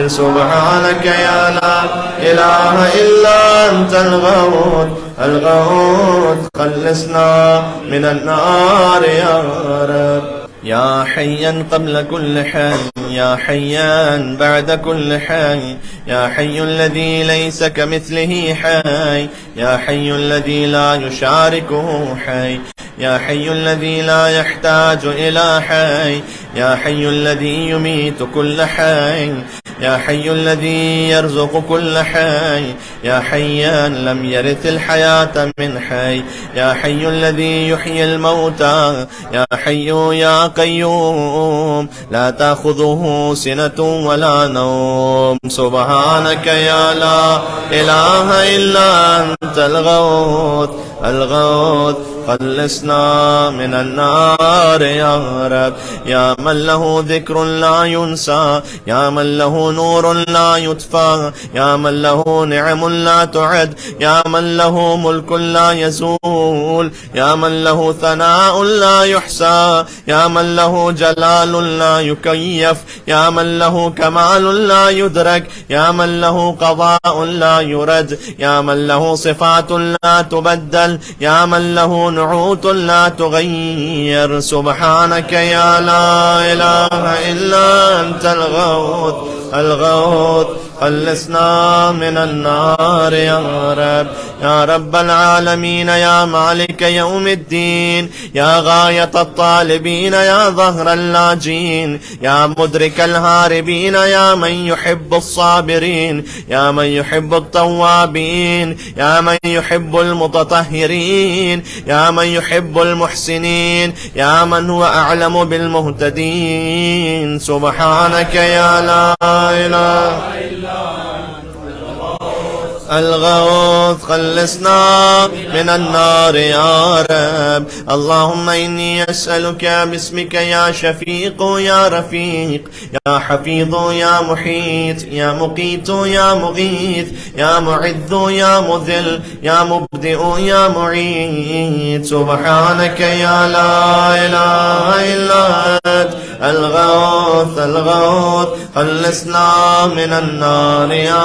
سبحانك يا لا إله إلا أنت الغوث الغوث، خلصنا من النار يا رب. يا حيا قبل كل حي، يا حيا بعد كل حي، يا حي الذي ليس كمثله حي، يا حي الذي لا يشاركه حي، يا حي الذي لا يحتاج إلى حي، يا حي الذي يميت كل حي، يا حي الذي يرزق كل حي، يا حيا لم يرث الحياة من حي، يا حي الذي يحيي الموتى، يا حي يا قيوم لا تأخذه سنة ولا نوم. سبحانك يا لا إله إلا أنت الغوث الغوث، خلصنا من النار يا رب. يا من له ذكر لا ينسى، يا من له نور لا يطفى، يا من له نعم لا تعد، يا من له ملك لا يزول، يا من له ثناء لا يحصى، يا من له جلال لا يكيف، يا من له كمال لا يدرك، يا من له قضاء لا يرد، يا من له صفات لا تبدل، يا من له نعوت لا تغير. سبحانك يا لا إله إلا أنت الغوث الغوث، خلصنا من النار يا رب. يا رب العالمين، يا مالك يوم الدين، يا غاية الطالبين، يا ظهر اللاجين، يا مدرك الهاربين، يا من يحب الصابرين، يا من يحب التوابين، يا من يحب المتطهرين، يا من يحب المحسنين، يا من هو أعلم بالمهتدين. سبحانك يا لا إله إلا الغوث خلصنا من النار يا رب. اللهم إني أسألك باسمك يا شفيق يا رفيق يا حفيظ يا محيط يا مقيت يا مغيث يا معذ يا مذل يا مبدئ يا معيد. سبحانك يا لا إله إلا أنت الغوث الغوث خلصنا من النار يا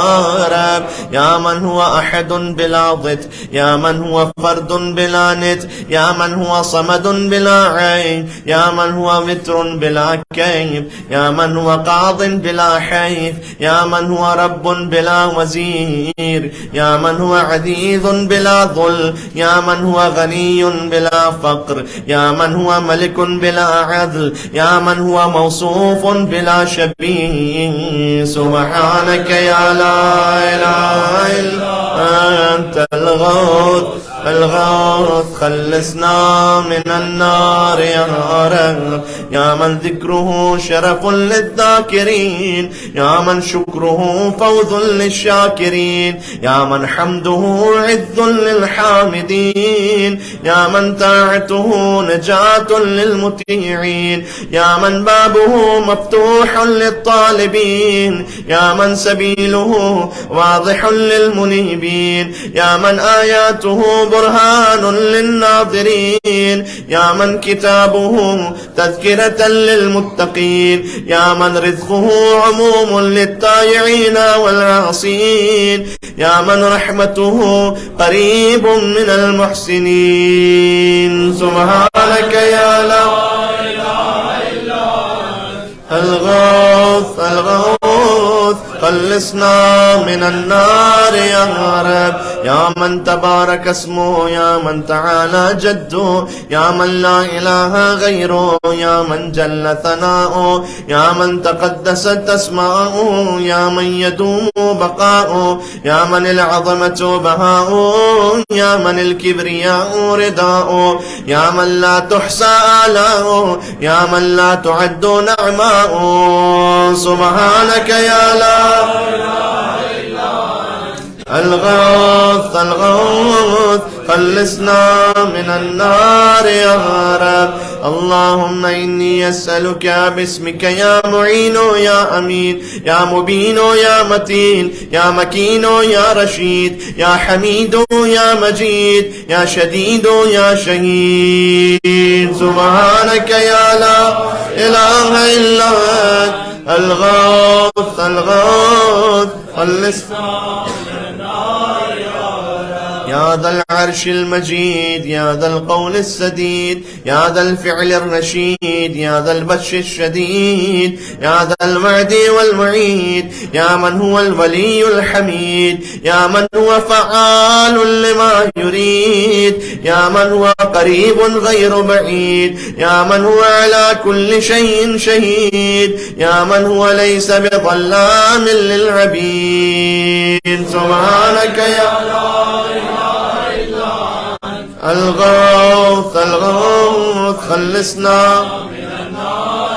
رب. يا من هو أحد بلا ضد يا من هو فرد بلا ند يا من هو صمد بلا عين يا من هو وتر بلا كيف يا من هو قاض بلا حيث يا من هو رب بلا وزير يا من هو عزيز بلا ظل يا من هو غني بلا فقر يا من هو ملك بلا عدل يا من هو موصوف بلا شبيه. سبحانك يا لا إله إلا أنت الغوث الغوث خلصنا من النار يا رب. يا من ذكره شرف للذاكرين يا من شكره فوز للشاكرين يا من حمده عز للحامدين يا من طاعته نجاة للمطيعين يا من بابه مفتوح للطالبين يا من سبيله واضح للمنيبين يا من آياته برهان للناظرين يا من كتابه تذكرة للمتقين يا من رزقه عموم للطائعين والعاصين يا من رحمته قريب من المحسنين. سبحانك يا لا إله إلا الغوث الغوث خلصنا من النار يا رب. يا من تبارك اسمه يا من تعالى جده يا من لا إله غيره يا من جل ثناؤه يا من تقدست أسماؤه يا من يدوم بقاؤه يا من العظمة بهاؤه يا من الكبرياء رداؤه يا من لا تحصى آلاؤه يا من لا تعد نعماؤه. سبحانك يا لا الغوث الغوث خلصنا من النار يا رب. اللهم إني أسألك باسمك يا معين يا أمين يا مبين يا متين يا مكين يا رشيد يا حميد يا مجيد يا شديد يا شهيد. سبحانك يا لا إله إلا أنت الغوث الغوث خلصنا يا ذا العرش المجيد يا ذا القول السديد يا ذا الفعل الرشيد يا ذا البطش الشديد يا ذا الوعد والوعيد يا من هو الولي الحميد يا من هو فعال لما يريد يا من هو قريب غير بعيد يا من هو على كل شيء شهيد يا من هو ليس بظلام للعبيد. سبحانك يا الغوث الغوث خلصنا من النار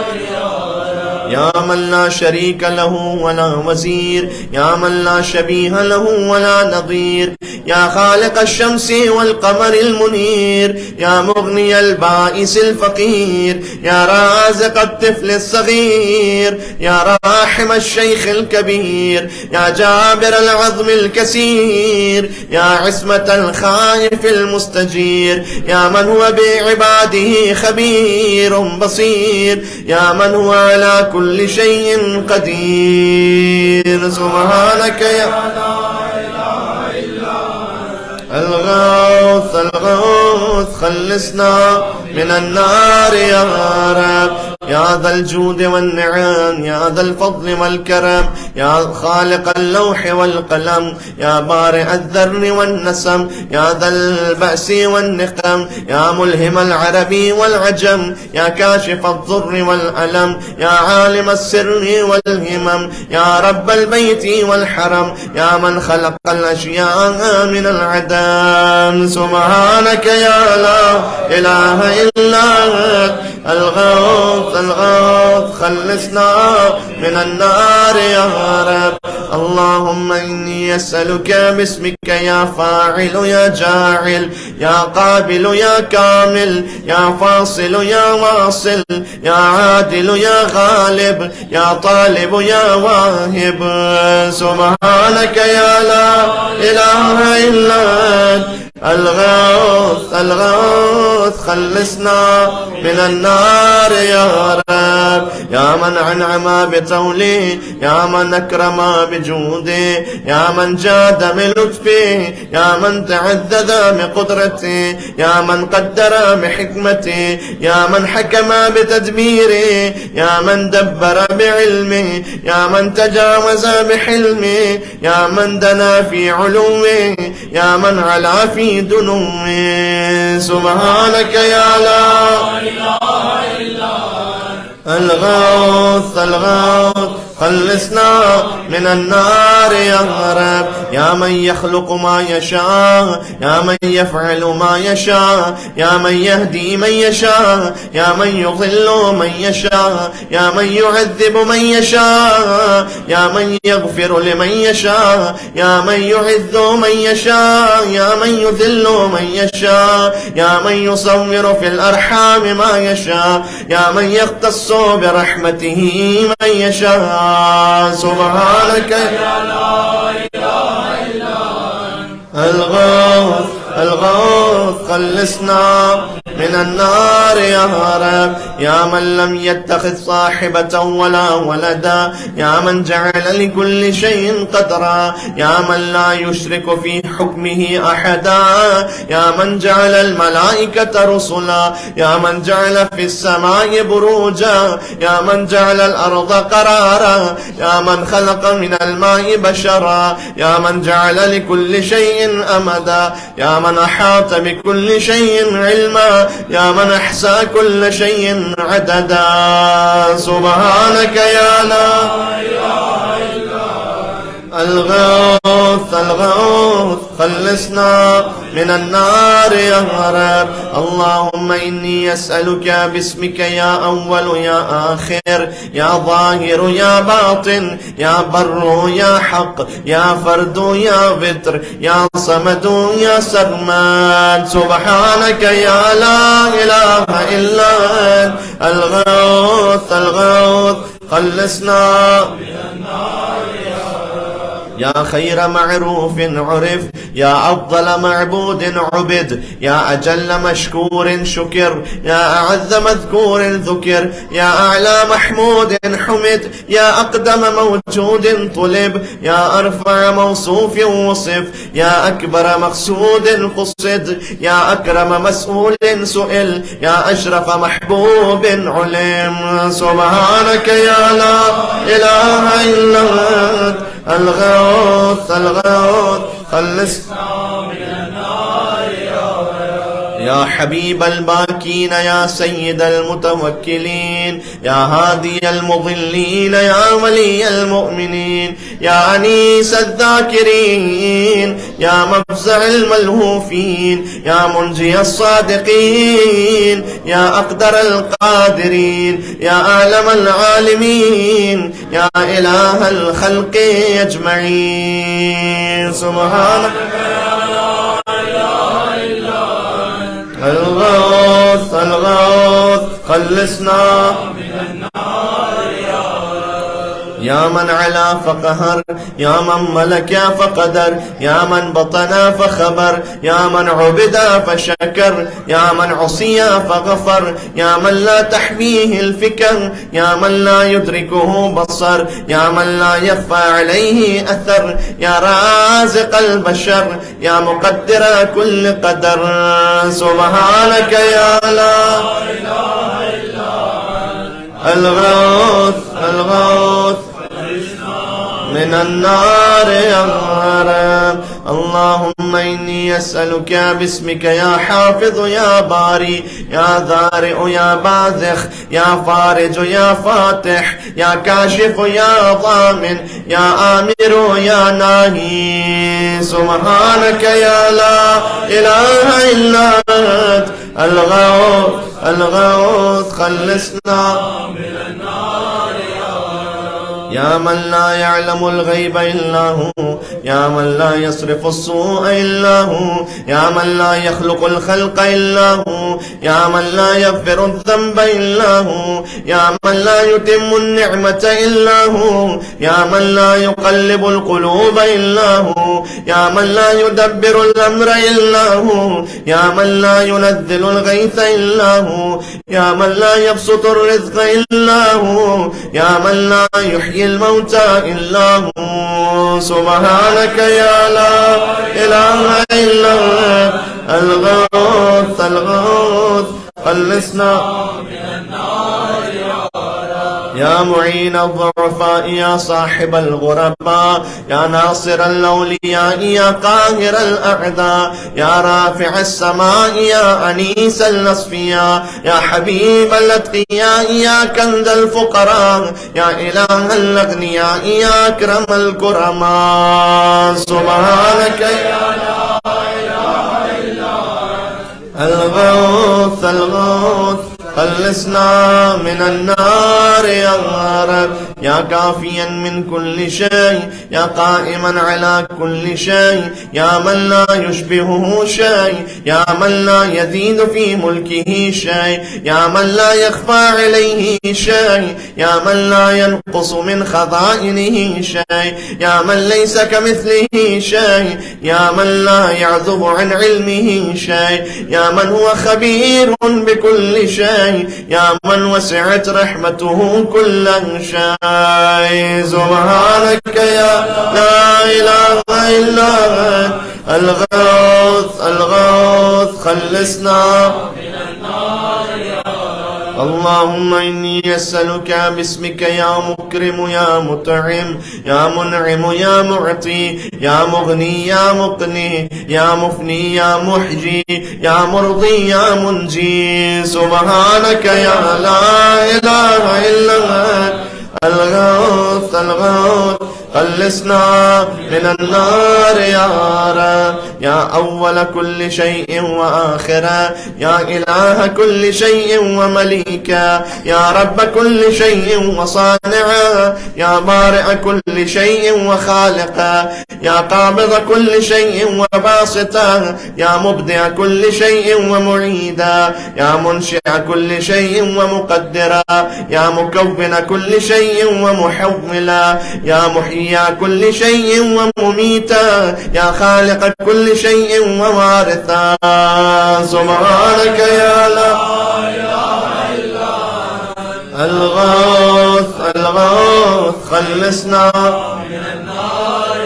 يا من لا شريك له ولا وزير يا من لا شبيه له ولا نظير يا خالق الشمس والقمر المنير يا مغني البائس الفقير يا رازق الطفل الصغير يا راحم الشيخ الكبير يا جابر العظم الكسير يا عصمة الخائف المستجير يا من هو بعباده خبير بصير يا من هو على كل شيء قدير. سبحانك يا الغوث الغوث خلصنا من النار يا رب. يا ذا الجود والنعم يا ذا الفضل والكرم يا خالق اللوح والقلم يا بارئ الذر والنسم يا ذا البأس والنقم يا ملهم العربي والعجم يا كاشف الضر والألم يا عالم السر والهمم يا رب البيت والحرم يا من خلق الأشياء من العدم. سبحانك يا لا إله إلا أنت الغوث الغوث خلصنا من النار يا رب. اللهم إني أسألك باسمك يا فاعل يا جاعل يا قابل يا كامل يا فاصل يا واصل يا عادل يا غالب يا طالب يا واهب. سبحانك يا لا إله إلا أنت الغوث الغوث خلصنا من النار يا رب. يا من أنعم بتولي يا من أكرم بجودي يا من جاد بلطفي يا من تعذذ بقدرتي يا من قدر بحكمتي يا من حكم بتدبيري يا من دبر بعلمي يا من تجاوز بحلمي يا من دنا في علومي يا من علا في دنوي. سبحانك يا لا إله إلا الغوث الغوث خلصنا من النار يا رب. يا من يخلق ما يشاء يا من يفعل ما يشاء يا من يهدي من يشاء يا من يضل من يشاء يا من يعذب من يشاء يا من يغفر لمن يشاء يا من يعز من يشاء يا من يذل من يشاء يا من يصور في الأرحام ما يشاء يا من يختص برحمته من يشاء. سبحانك يا لا إله إلا الغوث الغوث خلصنا من النار يا رب. يا من لم يتخذ صاحبة ولا ولدا يا من جعل لكل شيء قدرا يا من لا يشرك في حكمه أحدا يا من جعل الملائكة رسلا يا من جعل في السماء بروجا يا من جعل الأرض قرارا يا من خلق من الماء بشرا يا من جعل لكل شيء أمدا يا من أحاط بكل شيء علما يا من أحصى كل شيء عددا. سبحانك يا لا إله إلا الغوث الغوث خلصنا من النار يا رب. اللهم إني أسألك باسمك يا أول يا آخر يا ظاهر يا باطن يا بر يا حق يا فرد يا بتر يا صمد يا سرمد. سبحانك يا لا إله إلا أنت الغوث الغوث خلصنا من النار يا خير معروف عرف يا أفضل معبود عبد يا أجل مشكور شكر يا أعز مذكور ذكر يا أعلى محمود حمد يا أقدم موجود طلب يا أرفع موصوف وصف يا أكبر مقصود قصد يا أكرم مسؤول سئل يا أشرف محبوب علم. سبحانك يا لا إله إلا أنت الغوث الغوث خلصنا من النار يا حبيب الباكين يا سيد المتوكلين يا هادي المضلين يا ولي المؤمنين يا أنيس الذاكرين يا مفزع الملهوفين يا منجي الصادقين يا أقدر القادرين يا أعلم العالمين يا إله الخلق أجمعين. سبحانك الغوث الغوث خلصنا من النار يا من علا فقهر يا من ملك فقدر يا من بطن فخبر يا من عبد فشكر يا من عصي فغفر يا من لا تحويه الفكر يا من لا يدركه بصر يا من لا يخفى عليه أثر يا رازق البشر يا مقدر كل قدر. سبحانك يا لا إله إلا الغوث الغوث من النار يا رب. اللهم إني أسألك باسمك يا حافظ يا باري يا ذارئ يا باذخ يا فارج يا فاتح يا كاشف يا ضامن يا آمر يا ناهي. سبحانك يا لا إله إلا أنت الغوث الغوث خلصنا يا من لا يعلم الغيب إلا هو، يا من لا يصرف السوء إلا هو، يا من لا يخلق الخلق إلا هو، يا من لا يغفر الذنب إلا هو، يا من لا يتم النعمة إلا هو، يا من لا يقلب القلوب إلا هو، يا من لا يدبر الأمر إلا هو، يا من لا ينزل الغيث إلا هو، يا من لا يبسط الرزق إلا هو، يا من لا يحيي الموتى إلا هو. سبحانك يا لا إله إلا أنت الغوث الغوث خلصنا يا معين الضعفاء يا صاحب الغرباء يا ناصر الأولياء يا قاهر الأعداء يا رافع السماء يا أنيس الأصفياء يا حبيب الأتقياء يا كنز الفقراء يا إله الأغنياء يا أكرم الكرماء. سبحانك يا لا إله إلا الغوث الغوث خلصنا من النار يا رب يا كافيا من كل شيء يا قائما على كل شيء يا من لا يشبهه شيء يا من لا يزيد في ملكه شيء يا من لا يخفى عليه شيء يا من لا ينقص من خزائنه شيء يا من ليس كمثله شيء يا من لا يعزب عن علمه شيء يا من هو خبير بكل شيء يا من وسعت رحمته كل شيء. سبحانك يا لا إله إلا أنت الغوث الغوث خلصنا من النار يا رب. اللهم إني أسألك باسمك يا مكرم يا مطعم يا منعم يا معطي يا مغني يا مقني يا مفني يا محجي يا مرضي يا منجي. سبحانك يا لا إله إلا أنت الغوث الغوث خلصنا من النار يا رب يا أول كل شيء وآخرة يا إله كل شيء ومليكا يا رب كل شيء وصانعا يا بارئ كل شيء وخالقا يا قابض كل شيء وباسطا يا مبدع كل شيء ومعيدا يا منشئ كل شيء ومقدرا يا مكون كل شيء ومحولا يا محيي كل شيء ومميتا يا خالق كل شيء ووارثا. سبحانك يا لا إله إلا الغوث الغوث خلصنا من النار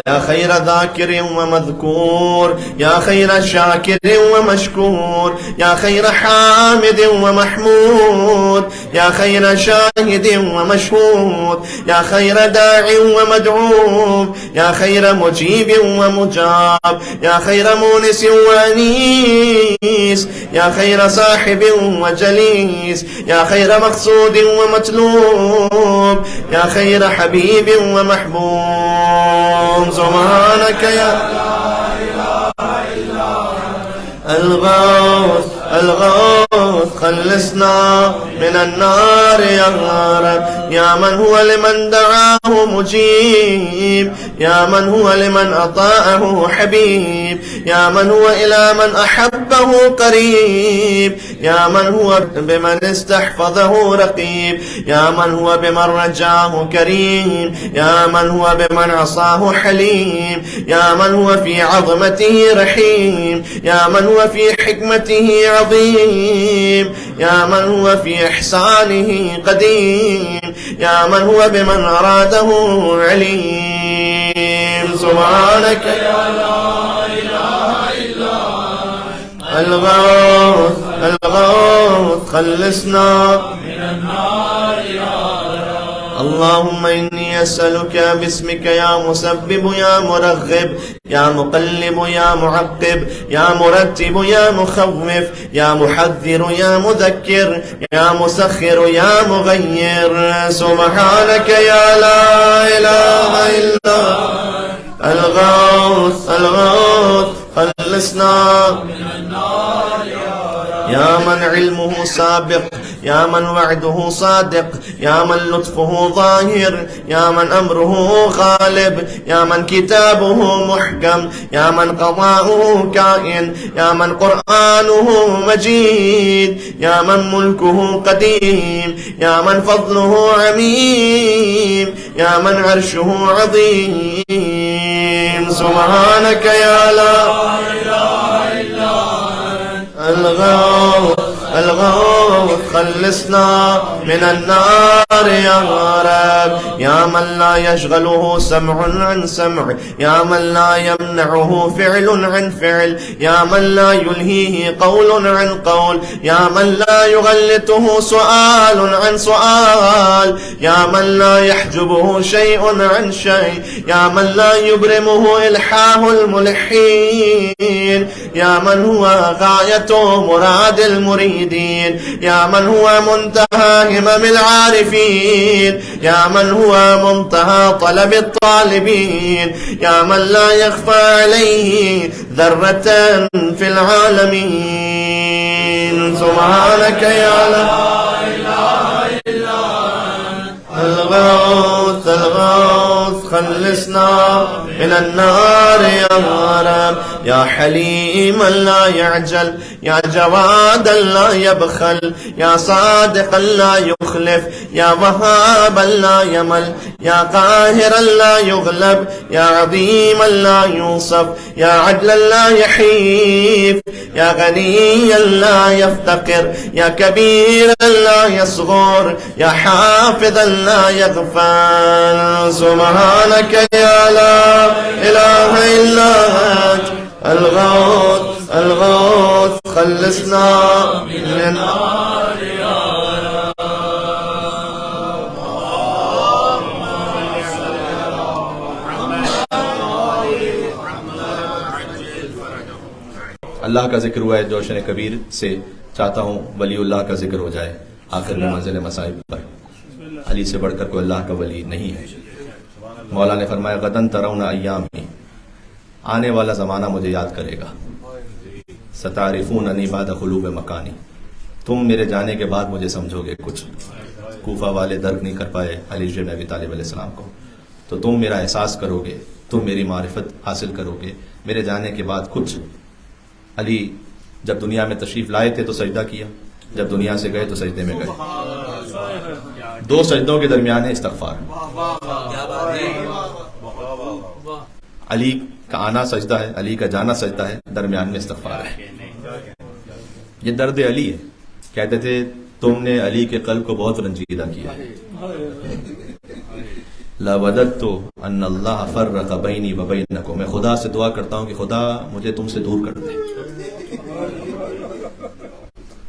يا خير ذاكر ومذكور يا خير شاكر ومشكور يا خير حامد ومحمود يا خير شاهد ومشهود يا خير داع ومدعو يا خير مجيب ومجاب يا خير مونس وانيس يا خير صاحب وجليس يا خير مقصود ومطلوب يا خير حبيب ومحبوب. سبحانك يا لا إله إلا الغوث الغوث خلصنا من النار يا رب يا من هو لمن دعاه مجيب يا من هو لمن أطاعه حبيب يا من هو إلى من أحبه قريب يا من هو بمن استحفظه رقيب يا من هو بمن رجاه كريم يا من هو بمن عصاه حليم يا من هو في عظمته رحيم يا من هو في حكمته عظيم يا من هو في إحسانه قديم يا من هو بمن أراده عليم. سبحانك يا لا إله إلا الغوث الغوث خلصنا من النار يا رب. اللهم إني أسألك باسمك يا مسبب يا مرغب يا مقلب يا معقب يا مرتب يا مخوف يا محذر يا مذكر يا مسخر يا مغير. سبحانك يا لا إله إلا الغوث الغوث خلصنا من النار يا من علمه سابق، يا من وعده صادق، يا من لطفه ظاهر، يا من أمره غالب، يا من كتابه محكم، يا من قضاؤه كائن، يا من قرآنه مجيد، يا من ملكه قديم، يا من فضله عميم، يا من عرشه عظيم. سبحانك يا لا إله إلا أنت الغوث الغوث، خلصنا من النار يا رب. يا من لا يشغله سمع عن سمع، يا من لا يمنعه فعل عن فعل، يا من لا يلهيه قول عن قول، يا من لا يغلطه سؤال عن سؤال، يا من لا يحجبه شيء عن شيء، يا من لا يبرمه إلحاه الملحين، يا من هو غاية مراد المريدين، يا من هو منتهى همم العارفين، يا من هو منتهى طلب الطالبين، يا من لا يخفى عليه ذرة في العالمين. سبحانك يا لا إله إلا أنت الغوث الغوث، خلصنا من النار يا رب. يا حليما لا يعجل، يا جوادا لا يبخل، يا صادقا لا يخلف، يا وهابا لا يمل، يا قاهرا لا يغلب، يا عظيما لا يوصف، يا عدلا لا يحيف، يا غنيا لا يفتقر، يا كبيرا لا يصغر، يا حافظا لا يغفل. سبحانك يا لا إله إلا أنت الغوث الغوث، خلصنا من النار يا اللہ کا ذکر ہوا ہے جوشن کبیر سے، چاہتا ہوں ولی اللہ کا ذکر ہو جائے آخر میں منزل مصائب پر۔ علی سے بڑھ کر کوئی اللہ کا ولی نہیں ہے۔ مولا نے فرمایا غدن ترون ایامی، آنے والا زمانہ مجھے یاد کرے گا، ستعرفوننی بعد خلوب مکانی، تم میرے جانے کے بعد مجھے سمجھو گے کچھ۔ کوفہ والے درک نہیں کر پائے علی بن ابی طالب علیہ السلام کو، تو تم میرا احساس کرو گے، تم میری معرفت حاصل کرو گے میرے جانے کے بعد کچھ۔ علی جب دنیا میں تشریف لائے تھے تو سجدہ کیا، جب دنیا سے گئے تو سجدے میں گئے۔ دو سجدوں کے درمیان ہے استغفار۔ علی کا آنا سجدہ ہے، علی کا جانا سجدہ ہے، درمیان میں استغفار ہے۔ یہ درد علی ہے۔ کہتے تھے تم نے علی کے قلب کو بہت رنجیدہ کیا۔ لَوَدَدْتُ أَنَّ اللَّهَ فَرَّقَ بَيْنِي وَبَيْنَكُمْ، میں خدا سے دعا کرتا ہوں کہ خدا مجھے تم سے دور کر دے۔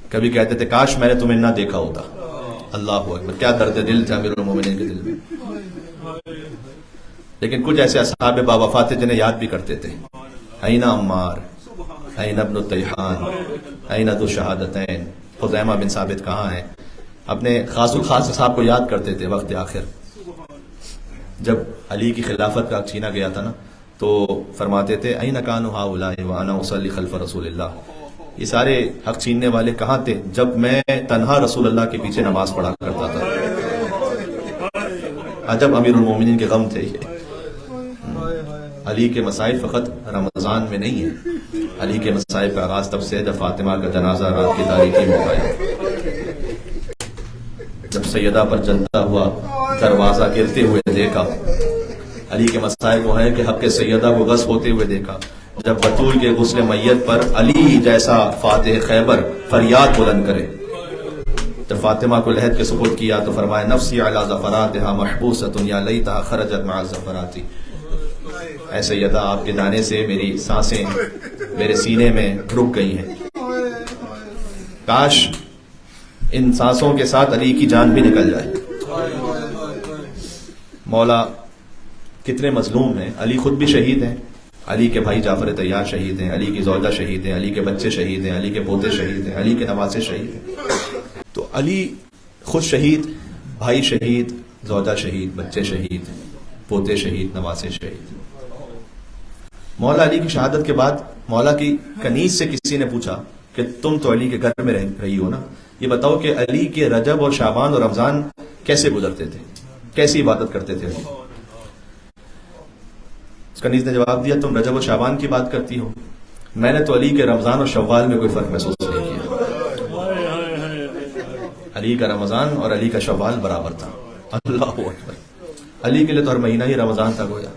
کبھی کہتے تھے کاش میں نے تمہیں نہ دیکھا ہوتا۔ اللہ اکبر، کیا درد دل تھا امیر المومنین کے دل میں۔ لیکن کچھ ایسے اصحاب باوفا تھے جنہیں یاد بھی کرتے تھے۔ این عمار، این ابن الطیحان، این ذو الشہادتین، خزیمہ بن ثابت کہاں ہیں؟ اپنے خاص الخاص صاحب کو یاد کرتے تھے وقت آخر۔ جب علی کی خلافت کا چھینا گیا تھا نا تو فرماتے تھے این کانوا ہؤلاء وانا اصلی خلف رسول اللہ، یہ سارے حق چھیننے والے کہاں تھے جب میں تنہا رسول اللہ کے پیچھے نماز پڑھا کرتا تھا۔ عجب امیر المومنین کے غم تھے یہ۔ علی کے مسائب فقط رمضان میں نہیں ہے، علی کے مسائب کا آغاز تب سے جب فاطمہ کا جنازہ رات کی تاریکی میں پایا، جب سیدہ پر جلتا ہوا دروازہ گرتے ہوئے دیکھا۔ علی کے مسائب وہ ہیں کہ حق سیدہ کو غصب ہوتے ہوئے دیکھا، جب بطول کے غسل میت پر علی جیسا فاتح خیبر فریاد بلند کرے۔ جب فاطمہ کو لحد کے سپرد کیا تو فرمایا نفسی علی ظفراتها محبوسۃ یا لیتها خرجت مع الظفرات، اے سیدہ آپ کے جانے سے میری سانسیں میرے سینے میں رک گئی ہیں، کاش ان سانسوں کے ساتھ علی کی جان بھی نکل جائے۔ مولا کتنے مظلوم ہیں، علی خود بھی شہید ہیں، علی کے بھائی جعفر طیار شہید ہیں، علی کی زوجہ شہید ہیں، علی کے بچے شہید ہیں، علی کے پوتے شہید ہیں، علی کے نواسے شہید ہیں۔ تو علی خود شہید، بھائی شہید، زوجہ شہید، بچے شہید، پوتے شہید، نواسے شہید۔ مولا علی کی شہادت کے بعد مولا کی کنیز سے کسی نے پوچھا کہ تم تو علی کے گھر میں رہی ہو نا، یہ بتاؤ کہ علی کے رجب اور شعبان اور رمضان کیسے گزرتے تھے، کیسی عبادت کرتے تھے؟ کنیز نے جواب دیا تم رجب اور شعبان کی بات کرتی ہو، میں نے تو علی کے رمضان اور شوال میں کوئی فرق محسوس نہیں کیا۔ علی کا رمضان اور علی کا شوال برابر تھا۔ اللہ اکبر، علی کے لیے تو ہر مہینہ ہی رمضان تھا گویا،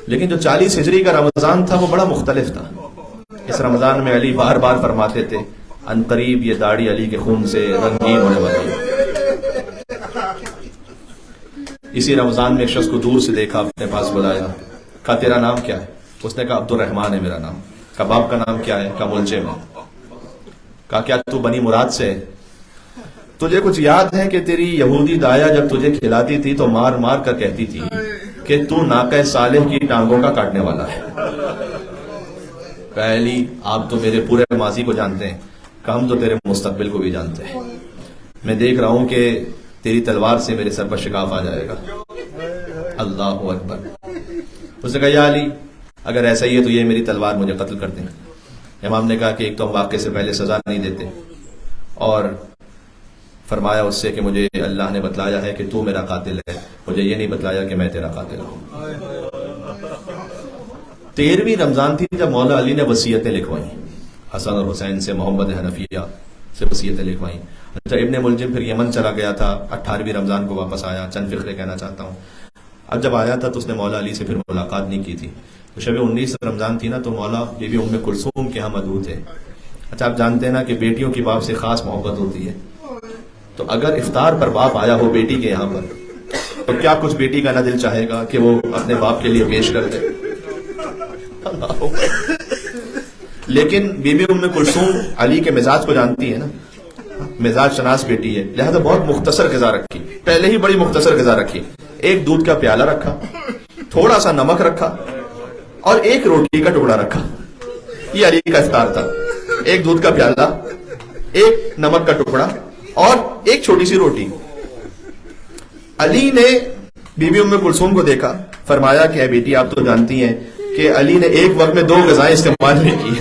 لیکن جو 40 ہجری کا رمضان تھا وہ بڑا مختلف تھا۔ اس رمضان میں علی بار بار فرماتے تھے ان قریب یہ داڑھی علی کے خون سے رنگین ہونے والی ہے۔ اسی رمضان میں ایک شخص کو دور سے دیکھا، اپنے پاس بلایا، کہا تیرا نام کیا ہے؟ اس نے کہا عبد الرحمان ہے میرا نام۔ کہا باپ کا نام کیا ہے؟ کہا ملجم ہے۔ کہا کیا تو بنی مراد سے ہے؟ تجھے کچھ یاد ہے کہ تیری یہودی دایا جب تجھے کھلاتی تھی تو مار مار کر کہتی تھی کہ تو ناقہ صالح کی ٹانگوں کا کاٹنے والا ہے؟ کہا علی آپ تو میرے پورے ماضی کو جانتے ہیں، کہ ہم تو تیرے مستقبل کو بھی جانتے ہیں، میں دیکھ رہا ہوں کہ تیری تلوار سے میرے سر پر شکاف آ جائے گا۔ اللہ اکبر۔ اس نے کہا یا علی اگر ایسا ہی ہے تو یہ میری تلوار مجھے قتل کر دیں۔ امام نے کہا کہ ایک تو ہم واقعے سے پہلے سزا نہیں دیتے، اور فرمایا اس سے کہ مجھے اللہ نے بتلایا ہے کہ تو میرا قاتل ہے، مجھے یہ نہیں بتلایا کہ میں تیرا قاتل ہوں۔ 13ویں رمضان تھی جب مولا علی نے وصیتیں لکھوائیں، حسن اور حسین سے، محمد حنفیہ سے وصیتیں لکھوائیں۔ اچھا ابن ملجم پھر یمن چلا گیا تھا، 18ویں رمضان کو واپس آیا۔ چند فقرے کہنا چاہتا ہوں۔ اب جب آیا تھا تو اس نے مولا علی سے پھر ملاقات نہیں کی تھی، تو شب 19 رمضان تھی نا، تو مولا بی بی ام کلثوم کے ہاں مدعو تھے۔ اچھا آپ جانتے ہیں نا کہ بیٹیوں کی باپ سے خاص محبت ہوتی ہے، تو اگر افطار پر باپ آیا ہو بیٹی کے یہاں پر تو کیا کچھ بیٹی کا نہ دل چاہے گا کہ وہ اپنے باپ کے لیے پیش کر دے۔ لیکن بی بی ام کلثوم علی کے مزاج کو جانتی ہے نا، مزاج شناس بیٹی ہے، لہذا بہت مختصر غذا رکھی، پہلے ہی بڑی مختصر غذا رکھی۔ ایک دودھ کا پیالہ رکھا، تھوڑا سا نمک رکھا، اور ایک روٹی کا ٹکڑا رکھا۔ یہ علی کا افطار تھا، ایک دودھ کا پیالہ، ایک نمک کا ٹکڑا اور ایک چھوٹی سی روٹی۔ علی نے بی بی ام کلثوم کو دیکھا، فرمایا کہ اے بیٹی آپ تو جانتی ہیں کہ علی نے ایک وقت میں 2 غذائیں استعمال نہیں کی،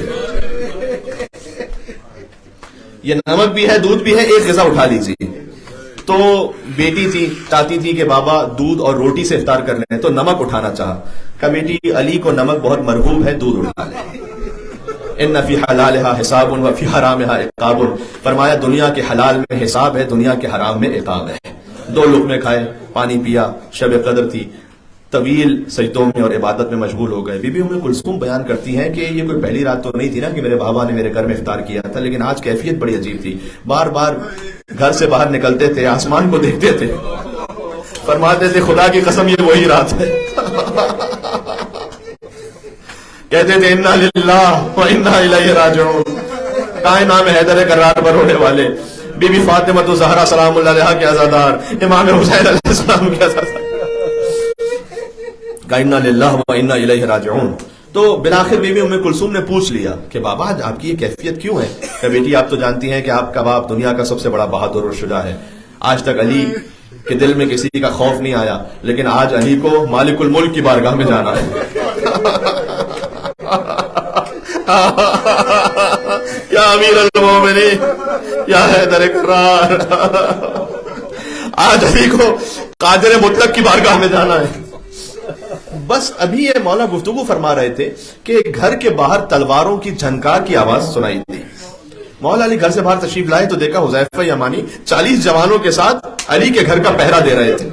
یہ نمک بھی ہے دودھ بھی ہے، ایک غذا اٹھا لیجیے۔ تو بیٹی تھی، چاہتی تھی کہ بابا دودھ اور روٹی سے افطار کر لیں، تو نمک اٹھانا چاہا۔ کہا بیٹی علی کو نمک بہت مرغوب ہے، دودھ اٹھا لیں۔ ان فی حلالہا حساب و فی حرامہا عقاب، فرمایا دنیا کے حلال میں حساب ہے، دنیا کے حرام میں عقاب ہے۔ 2 لقمے کھائے، پانی پیا، شب قدر تھی، طویل سجدوں میں اور عبادت میں مشغول ہو گئے۔ بی بی ام کلثوم بیان کرتی ہیں کہ یہ کوئی پہلی رات تو نہیں تھی نا کہ میرے بابا نے میرے گھر میں افطار کیا تھا، لیکن آج کیفیت بڑی عجیب تھی۔ بار بار گھر سے باہر نکلتے تھے، آسمان کو دیکھتے تھے، فرماتے تھے خدا کی قسم یہ وہی رات ہے۔ کہتے تھے انا للہ و انا الیہ راجعون۔ کہاں نام حیدر کرار پر ہونے والے، بی بی فاطمہ الزہرا سلام اللہ علیہا کے عزادار، امام حسین علیہ السلام کے عزادار، انا للہ و انا الیہ راجعون۔ تو بالآخر بی بی ام کلثوم نے پوچھ لیا کہ بابا آپ کی یہ کیفیت کیوں ہے؟ کہ بیٹی آپ تو جانتی ہیں کہ آپ کا باپ دنیا کا سب سے بڑا بہادر اور شجاع ہے، آج تک علی کے دل میں کسی کا خوف نہیں آیا، لیکن آج علی کو مالک الملک کی بارگاہ میں جانا ہے۔ یا امیر المومنین یا حیدر کرار، آج علی کو قادر مطلق کی بارگاہ میں جانا ہے۔ بس ابھی یہ مولا گفتگو فرما رہے تھے کہ گھر کے باہر تلواروں کی جھنکار کی آواز سنائی دی۔ مولا علی گھر سے باہر تشریف لائے تو دیکھا حذیفہ یمانی 40 جوانوں کے ساتھ علی کے گھر کا پہرا دے رہے تھے۔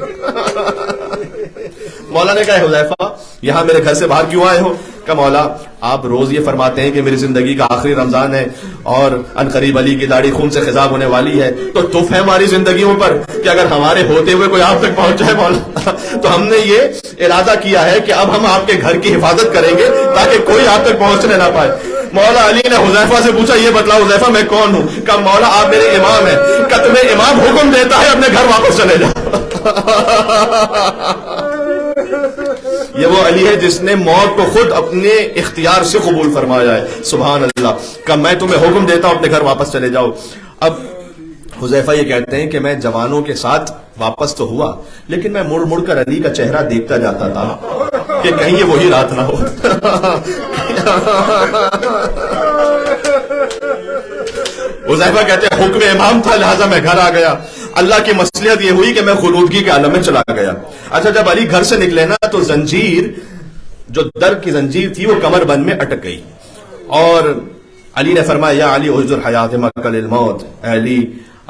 مولا نے کہا حذیفہ یہاں میرے گھر سے باہر کیوں آئے ہو؟ کہ مولا آپ روز یہ فرماتے ہیں کہ میری زندگی کا آخری رمضان ہے اور ان قریب علی کی داڑھی خون سے خضاب ہونے والی ہے، تو تف ہے ہماری زندگیوں پر کہ اگر ہمارے ہوتے ہوئے کوئی آپ تک پہنچ جائے مولا، تو ہم نے یہ ارادہ کیا ہے کہ اب ہم آپ کے گھر کی حفاظت کریں گے تاکہ کوئی آپ تک پہنچنے نہ پائے۔ مولا علی نے حذیفہ سے پوچھا یہ بتلاؤ حذیفہ میں کون ہوں؟ کہ مولا آپ میرے امام ہیں۔ کہ تمہیں امام حکم دیتا ہے اپنے گھر واپس چلے جاؤ۔ یہ وہ علی ہے جس نے موت کو خود اپنے اختیار سے قبول فرمایا ہے، سبحان اللہ۔ کہ میں تمہیں حکم دیتا ہوں اپنے گھر واپس چلے جاؤ۔ اب حذیفہ یہ کہتے ہیں کہ میں جوانوں کے ساتھ واپس تو ہوا، لیکن میں مڑ مڑ کر علی کا چہرہ دیکھتا جاتا تھا کہ کہیں یہ وہی رات نہ ہو۔ حذیفہ کہتے ہیں حکم امام تھا لہذا میں گھر آ گیا، اللہ کی مصلحت یہ ہوئی کہ میں خلودگی کے عالم میں چلا گیا۔ اچھا جب علی گھر سے نکلے نا تو زنجیر، جو در کی زنجیر تھی وہ کمر بند میں اٹک گئی، اور علی نے فرمایا یا علی اجر حیات مکل الموت، اے علی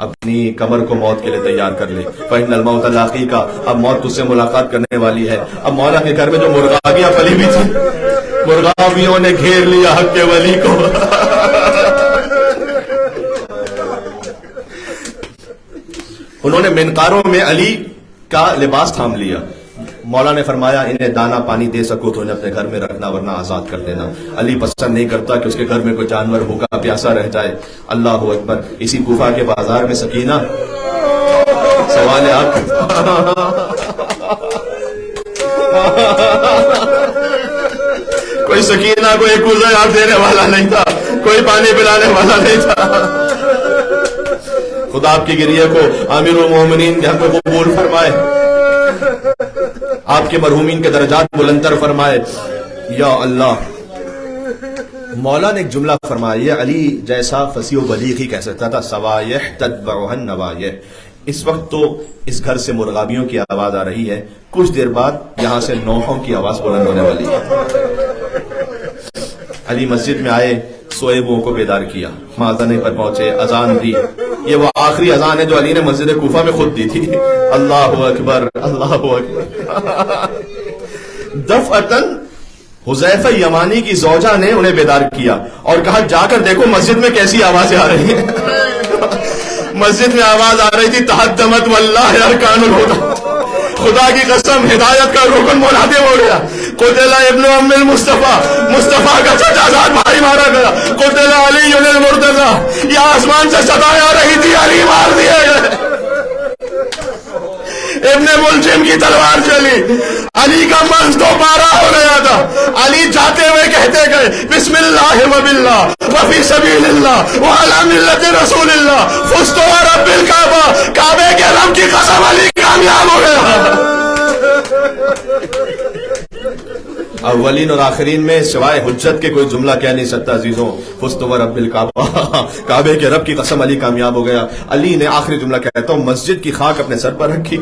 اپنی کمر کو موت کے لیے تیار کر لے، فإن الموت لاقیکا، اب موت تجھ سے ملاقات کرنے والی ہے۔ اب مولا کے گھر میں جو مرغابیاں پلی ہوئی تھی، مرغابیوں نے گھیر لیا حق کے ولی کو۔ انہوں نے منقاروں میں علی کا لباس تھام لیا۔ مولا نے فرمایا انہیں دانا پانی دے سکو تو انہیں اپنے گھر میں رکھنا ورنہ آزاد کر دینا۔ علی پسند نہیں کرتا کہ اس کے گھر میں کوئی جانور بھوکا پیاسا رہ جائے۔ اللہ اکبر۔ اسی کوفہ کے بازار میں سکینہ، سوال ہے آپ کوئی سکینہ کو ایک کوزہ آپ دینے والا نہیں تھا، کوئی پانی پلانے والا نہیں تھا۔ خدا آپ کی گریہ کو امیر المومنین کے حق میں قبول فرمائے، آپ کے مرحومین کے درجات بلندر فرمائے یا اللہ۔ مولا نے ایک جملہ فرمایا، یہ علی جیسا فصیح و بلیغ ہی کہہ سکتا تھا، سوایح تتبعها النوایح۔ اس وقت تو اس گھر سے مرغابیوں کی آواز آ رہی ہے، کچھ دیر بعد یہاں سے نوحوں کی آواز بلند ہونے والی ہے۔ علی مسجد میں آئے، سوئے ہوئوں کو بیدار کیا، مازنے پر پہنچے، اذان دی۔ یہ وہ آخری اذان ہے جو علی نے مسجد کوفہ میں خود دی تھی۔ اللہ اکبر، اللہ اکبر۔ دفعتاً حذیفہ یمانی کی زوجہ نے انہیں بیدار کیا اور کہا جا کر دیکھو مسجد میں کیسی آوازیں آ رہی ہیں۔ مسجد میں آواز آ رہی تھی تحدمت واللہ ارکان الہدی، خدا کی قسم ہدایت کا رکن منہدم ہو گیا۔ قتل ابن ام المصطفیٰ، مصطفیٰ کا چچا زاد بھائی مارا گیا۔ قتل علی المرتضیٰ، یہ آسمان سے صدایں آ رہی تھی علی مار دیا گئے۔ ابن ملجم کی تلوار چلی، علی کا منز تو پارا ہو گیا تھا۔ علی جاتے ہوئے کہتے گئے بسم اللہ و باللہ وفی سبیل اللہ وعلی ملت رسول اللہ فزت ورب الکعبہ، کعبے کے رب کی قسم علی کامیاب ہو گیا۔ اولین اور آخرین میں سوائے حجت کے کوئی جملہ کہہ نہیں سکتا عزیزوں۔ فزت ورب الکعبہ، کعبے کے رب کی قسم علی کامیاب ہو گیا۔ علی نے آخری جملہ کہتا ہوں مسجد کی خاک اپنے سر پر رکھی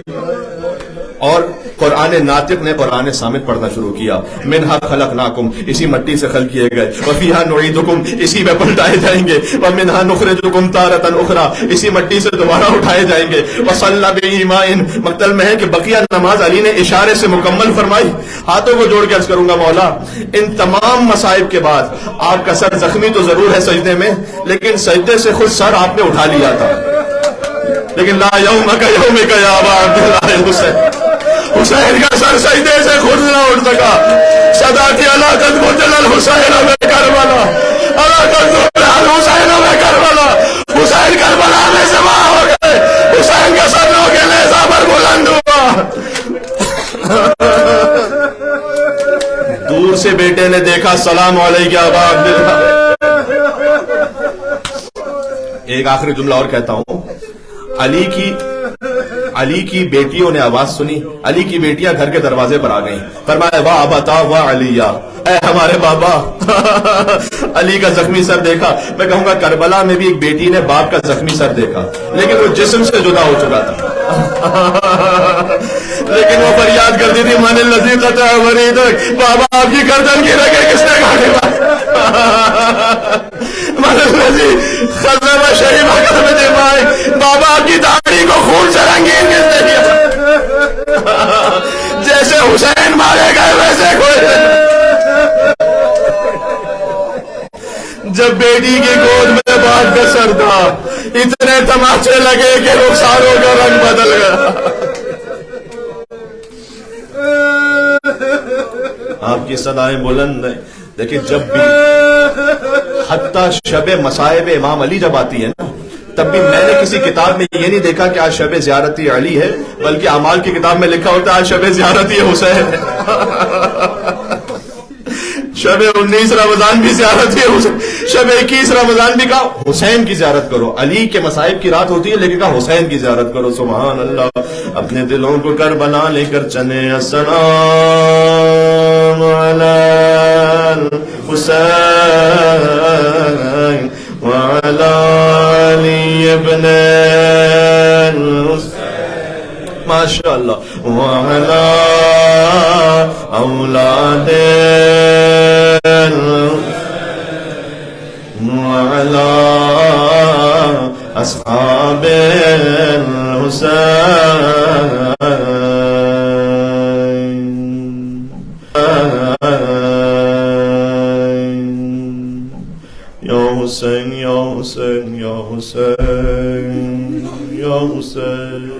اور قرآن ناطق نے قرآن صامت پڑھنا شروع کیا۔ منہا خلقناکم، اسی مٹی سے خلق کیے گئے، وفیہا نعیدکم، اسی میں پلٹائے جائیں گے، ومنہا نخرجکم تارۃ اخری، اسی مٹی سے دوبارہ اٹھائے جائیں گے۔ وصلی بایماء، مقتل میں ہے کہ بقیہ نماز علی نے اشارے سے مکمل فرمائی۔ ہاتھوں کو جوڑ کے عرض کروں گا مولا ان تمام مصائب کے بعد آپ کا سر زخمی تو ضرور ہے سجدے میں، لیکن سجدے سے خود سر آپ نے اٹھا لیا تھا، لیکن لا یومک یومک یا ابا عبداللہ الحسین، حسین کا سر سجدے سے خود نہ اٹھ سکا۔ صدا کی علاقت قتل الحسین میں کربلا، علاقت قتل الحسین میں کربلا، حسین کربلا میں سما ہو گئے، حسین کا سر لو کے نیزہ پر بلند ہوا۔ دور سے بیٹے نے دیکھا سلام علیکم ابا عبداللہ۔ ایک آخری جملہ اور کہتا ہوں، علی کی بیٹیوں نے آواز سنی، علی کی بیٹیاں گھر کے دروازے پر آ گئیں، فرمایا واہ ابتا واہ علیہ، اے ہمارے بابا۔ علی کا زخمی سر دیکھا، میں کہوں گا کربلا میں بھی ایک بیٹی نے باپ کا زخمی سر دیکھا، لیکن وہ جسم سے جدا ہو چکا تھا، لیکن وہ فریاد کرتی تھی من الذی قطع وریدک، بابا آپ کی گردن کی رگیں کس نے کاٹی؟ من الذی خضب شیبک بدمائک، بابا آپ کی داڑھی کو خون سے رنگین کس نے کیا؟ جیسے حسین مارے گئے ویسے کوئی۔ جب بیٹی کی گود میں باپ کا سر تھا، اتنے تماچے لگے کہ رخساروں کا رنگ بدل گیا۔ آپ کی صدائیں بلند ہیں۔ دیکھیں جب بھی حتیٰ شب مصائب امام علی جب آتی ہے نا، تب بھی میں نے کسی کتاب میں یہ نہیں دیکھا کہ آج شب زیارتی علی ہے، بلکہ اعمال کی کتاب میں لکھا ہوتا ہے آج شب زیارتی حسین ہے۔ شب 19 رمضان بھی زیارت ہے حسین، شب 21 رمضان بھی کہا حسین کی زیارت کرو۔ علی کے مصائب کی رات ہوتی ہے لیکن کہا حسین کی زیارت کرو۔ سبحان اللہ۔ اپنے دلوں کو کربلا لے کر چلے، السلام علی الحسین وعلی علي بن الحسين ما شاء الله. وعلى أولاد وعلى أصحاب الحسين يا حسين يا حسين يا حسين يا حسين